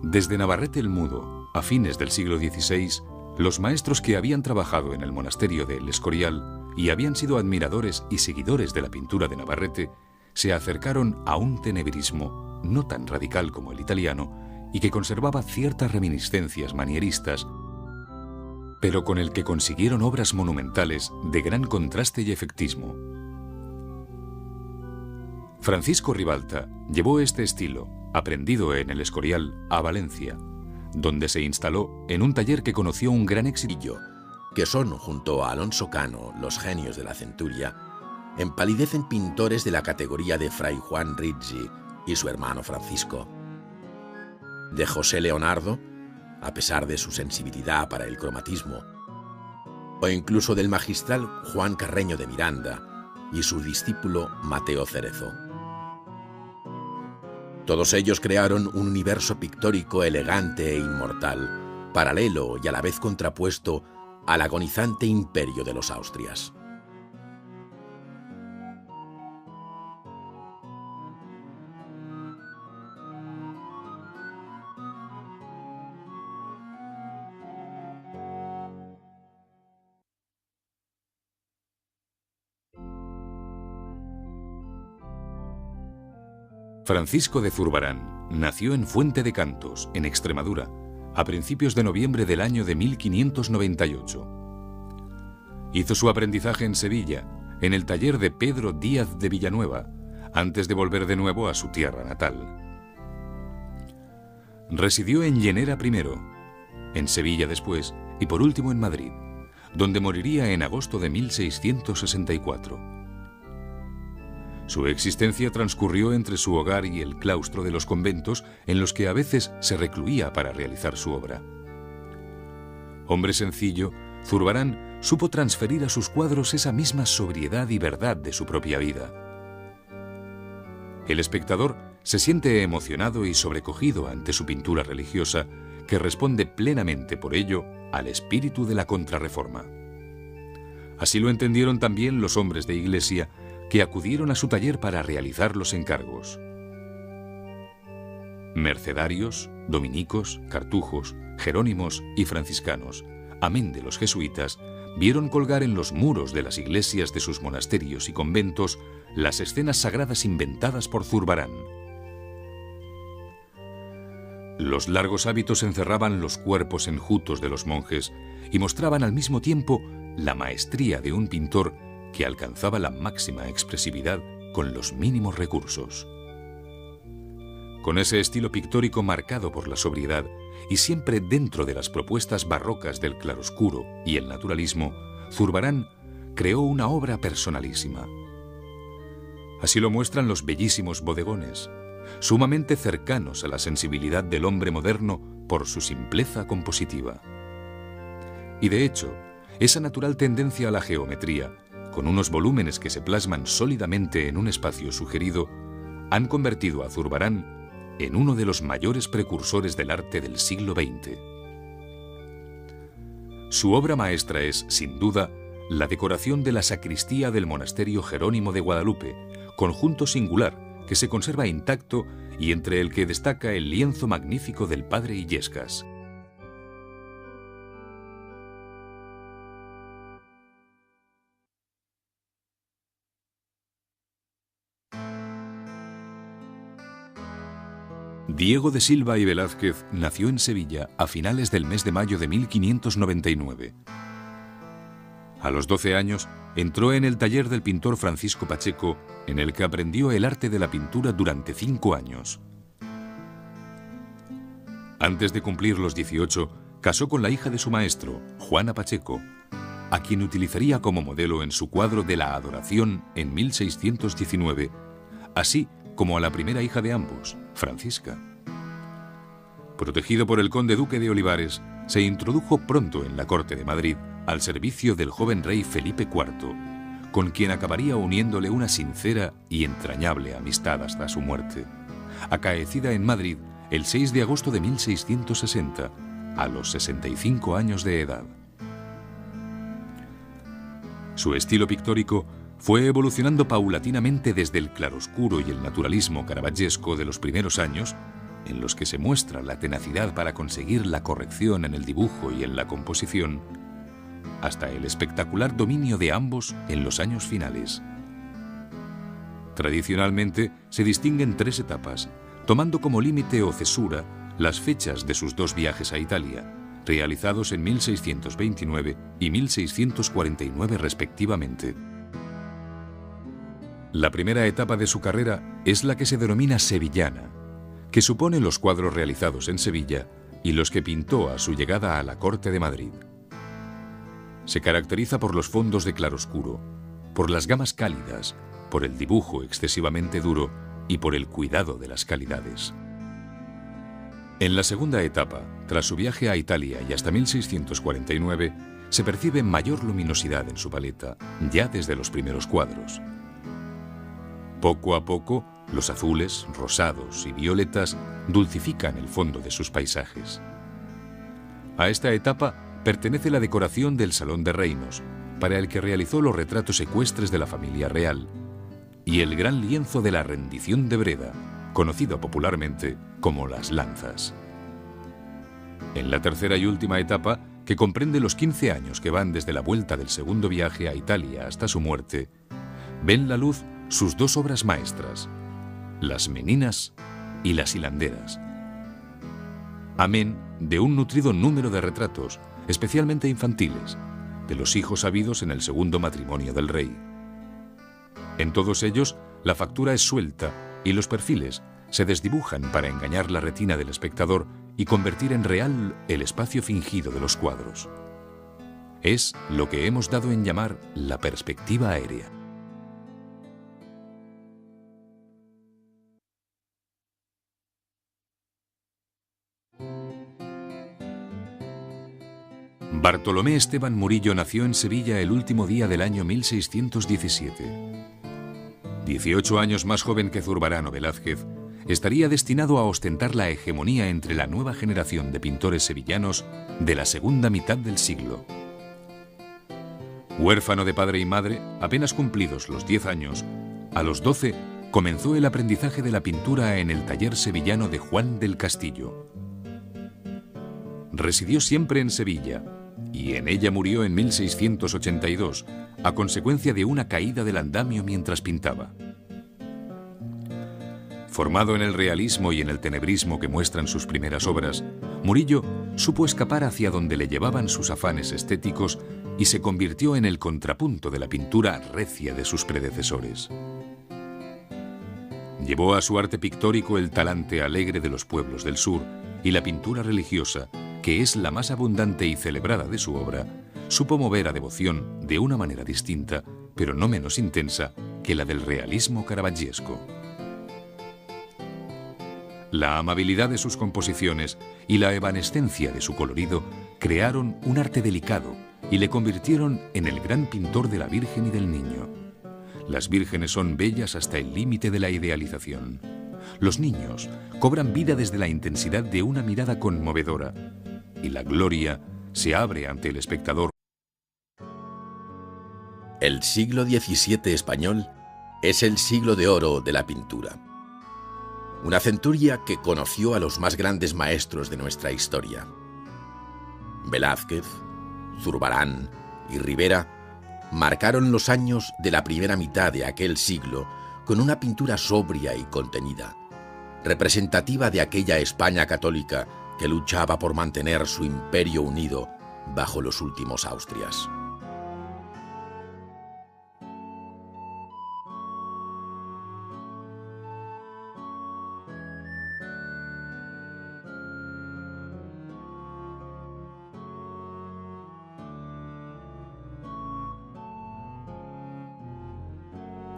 desde Navarrete el Mudo, a fines del siglo XVI, los maestros que habían trabajado en el monasterio de El Escorial y habían sido admiradores y seguidores de la pintura de Navarrete, se acercaron a un tenebrismo no tan radical como el italiano y que conservaba ciertas reminiscencias manieristas, pero con el que consiguieron obras monumentales de gran contraste y efectismo. Francisco Ribalta llevó este estilo, aprendido en El Escorial, a Valencia, donde se instaló en un taller que conoció un gran éxito, que son, junto a Alonso Cano, los genios de la centuria, empalidecen pintores de la categoría de Fray Juan Rizzi y su hermano Francisco. De José Leonardo, a pesar de su sensibilidad para el cromatismo, o incluso del magistral Juan Carreño de Miranda y su discípulo Mateo Cerezo. Todos ellos crearon un universo pictórico elegante e inmortal, paralelo y a la vez contrapuesto al agonizante imperio de los Austrias. Francisco de Zurbarán nació en Fuente de Cantos, en Extremadura, a principios de noviembre del año de 1598. Hizo su aprendizaje en Sevilla, en el taller de Pedro Díaz de Villanueva, antes de volver de nuevo a su tierra natal. Residió en Llanera primero, en Sevilla después y por último en Madrid, donde moriría en agosto de 1664. Su existencia transcurrió entre su hogar y el claustro de los conventos en los que a veces se recluía para realizar su obra. Hombre sencillo, Zurbarán supo transferir a sus cuadros esa misma sobriedad y verdad de su propia vida. El espectador se siente emocionado y sobrecogido ante su pintura religiosa, que responde plenamente por ello al espíritu de la Contrarreforma. Así lo entendieron también los hombres de Iglesia que acudieron a su taller para realizar los encargos. Mercedarios, dominicos, cartujos, jerónimos y franciscanos, amén de los jesuitas, vieron colgar en los muros de las iglesias de sus monasterios y conventos las escenas sagradas inventadas por Zurbarán. Los largos hábitos encerraban los cuerpos enjutos de los monjes y mostraban al mismo tiempo la maestría de un pintor que alcanzaba la máxima expresividad con los mínimos recursos. Con ese estilo pictórico marcado por la sobriedad y siempre dentro de las propuestas barrocas del claroscuro y el naturalismo, Zurbarán creó una obra personalísima. Así lo muestran los bellísimos bodegones, sumamente cercanos a la sensibilidad del hombre moderno por su simpleza compositiva. Y de hecho, esa natural tendencia a la geometría, con unos volúmenes que se plasman sólidamente en un espacio sugerido, han convertido a Zurbarán en uno de los mayores precursores del arte del siglo XX. Su obra maestra es, sin duda, la decoración de la sacristía del monasterio Jerónimo de Guadalupe, conjunto singular que se conserva intacto y entre el que destaca el lienzo magnífico del padre Illescas. Diego de Silva y Velázquez nació en Sevilla a finales del mes de mayo de 1599. A los 12 años entró en el taller del pintor Francisco Pacheco, en el que aprendió el arte de la pintura durante 5 años. Antes de cumplir los 18, casó con la hija de su maestro, Juana Pacheco, a quien utilizaría como modelo en su cuadro de la Adoración en 1619, así como a la primera hija de ambos, Francisca. Protegido por el conde duque de Olivares, se introdujo pronto en la corte de Madrid al servicio del joven rey Felipe IV, con quien acabaría uniéndole una sincera y entrañable amistad hasta su muerte, acaecida en Madrid el 6 de agosto de 1660, a los 65 años de edad. Su estilo pictórico fue evolucionando paulatinamente desde el claroscuro y el naturalismo caravaggesco de los primeros años, en los que se muestra la tenacidad para conseguir la corrección en el dibujo y en la composición, hasta el espectacular dominio de ambos en los años finales. Tradicionalmente se distinguen 3 etapas, tomando como límite o cesura las fechas de sus 2 viajes a Italia, realizados en 1629 y 1649 respectivamente. La primera etapa de su carrera es la que se denomina sevillana, que supone los cuadros realizados en Sevilla y los que pintó a su llegada a la corte de Madrid. Se caracteriza por los fondos de claroscuro, por las gamas cálidas, por el dibujo excesivamente duro y por el cuidado de las calidades. En la segunda etapa, tras su viaje a Italia y hasta 1649, se percibe mayor luminosidad en su paleta, ya desde los primeros cuadros. Poco a poco, los azules, rosados y violetas dulcifican el fondo de sus paisajes. A esta etapa pertenece la decoración del Salón de Reinos, para el que realizó los retratos ecuestres de la familia real, y el gran lienzo de la Rendición de Breda, conocido popularmente como Las Lanzas. En la tercera y última etapa, que comprende los 15 años que van desde la vuelta del segundo viaje a Italia hasta su muerte, ven la luz sus 2 obras maestras, Las Meninas y Las Hilanderas. Amén de un nutrido número de retratos, especialmente infantiles, de los hijos habidos en el segundo matrimonio del rey. En todos ellos, la factura es suelta y los perfiles se desdibujan para engañar la retina del espectador y convertir en real el espacio fingido de los cuadros. Es lo que hemos dado en llamar la perspectiva aérea. Bartolomé Esteban Murillo nació en Sevilla el último día del año 1617. 18 años más joven que Zurbarán o Velázquez, estaría destinado a ostentar la hegemonía entre la nueva generación de pintores sevillanos de la segunda mitad del siglo. Huérfano de padre y madre, apenas cumplidos los 10 años, a los 12 comenzó el aprendizaje de la pintura en el taller sevillano de Juan del Castillo. Residió siempre en Sevilla, y en ella murió en 1682, a consecuencia de una caída del andamio mientras pintaba. Formado en el realismo y en el tenebrismo que muestran sus primeras obras, Murillo supo escapar hacia donde le llevaban sus afanes estéticos y se convirtió en el contrapunto de la pintura recia de sus predecesores. Llevó a su arte pictórico el talante alegre de los pueblos del sur y la pintura religiosa, que es la más abundante y celebrada de su obra, supo mover a devoción de una manera distinta, pero no menos intensa, que la del realismo caravaggesco. La amabilidad de sus composiciones y la evanescencia de su colorido crearon un arte delicado y le convirtieron en el gran pintor de la Virgen y del Niño. Las vírgenes son bellas hasta el límite de la idealización. Los niños cobran vida desde la intensidad de una mirada conmovedora, y la gloria se abre ante el espectador. El siglo XVII español es el siglo de oro de la pintura. Una centuria que conoció a los más grandes maestros de nuestra historia. Velázquez, Zurbarán y Ribera marcaron los años de la primera mitad de aquel siglo con una pintura sobria y contenida, representativa de aquella España católica que luchaba por mantener su imperio unido bajo los últimos Austrias.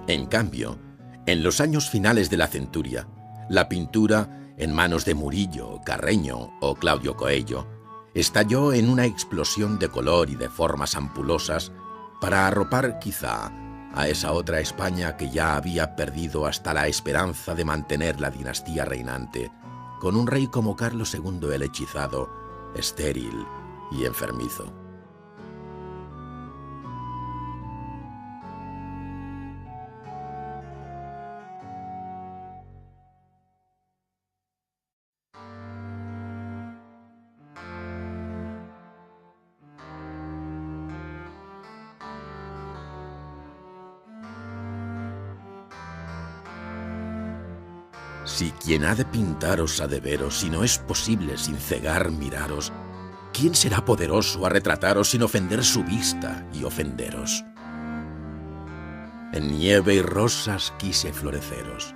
En cambio, en los años finales de la centuria, la pintura, en manos de Murillo, Carreño o Claudio Coello, estalló en una explosión de color y de formas ampulosas para arropar quizá a esa otra España que ya había perdido hasta la esperanza de mantener la dinastía reinante, con un rey como Carlos II el Hechizado, estéril y enfermizo. Si quien ha de pintaros ha de veros, si no es posible sin cegar miraros, ¿quién será poderoso a retrataros sin ofender su vista y ofenderos? En nieve y rosas quise floreceros,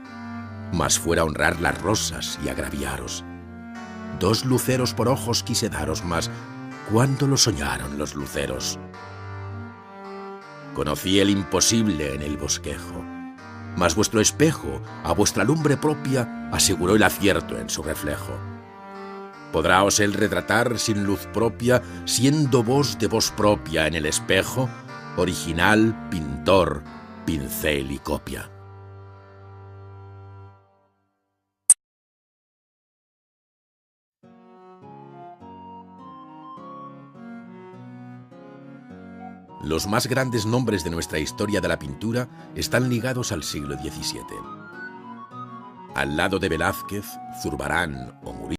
mas fuera honrar las rosas y agraviaros. 2 luceros por ojos quise daros, mas ¿cuándo lo soñaron los luceros? Conocí el imposible en el bosquejo, mas vuestro espejo a vuestra lumbre propia aseguró el acierto en su reflejo. ¿Podráos él retratar sin luz propia, siendo vos de vos propia en el espejo? Original, pintor, pincel y copia. Los más grandes nombres de nuestra historia de la pintura están ligados al siglo XVII. Al lado de Velázquez, Zurbarán o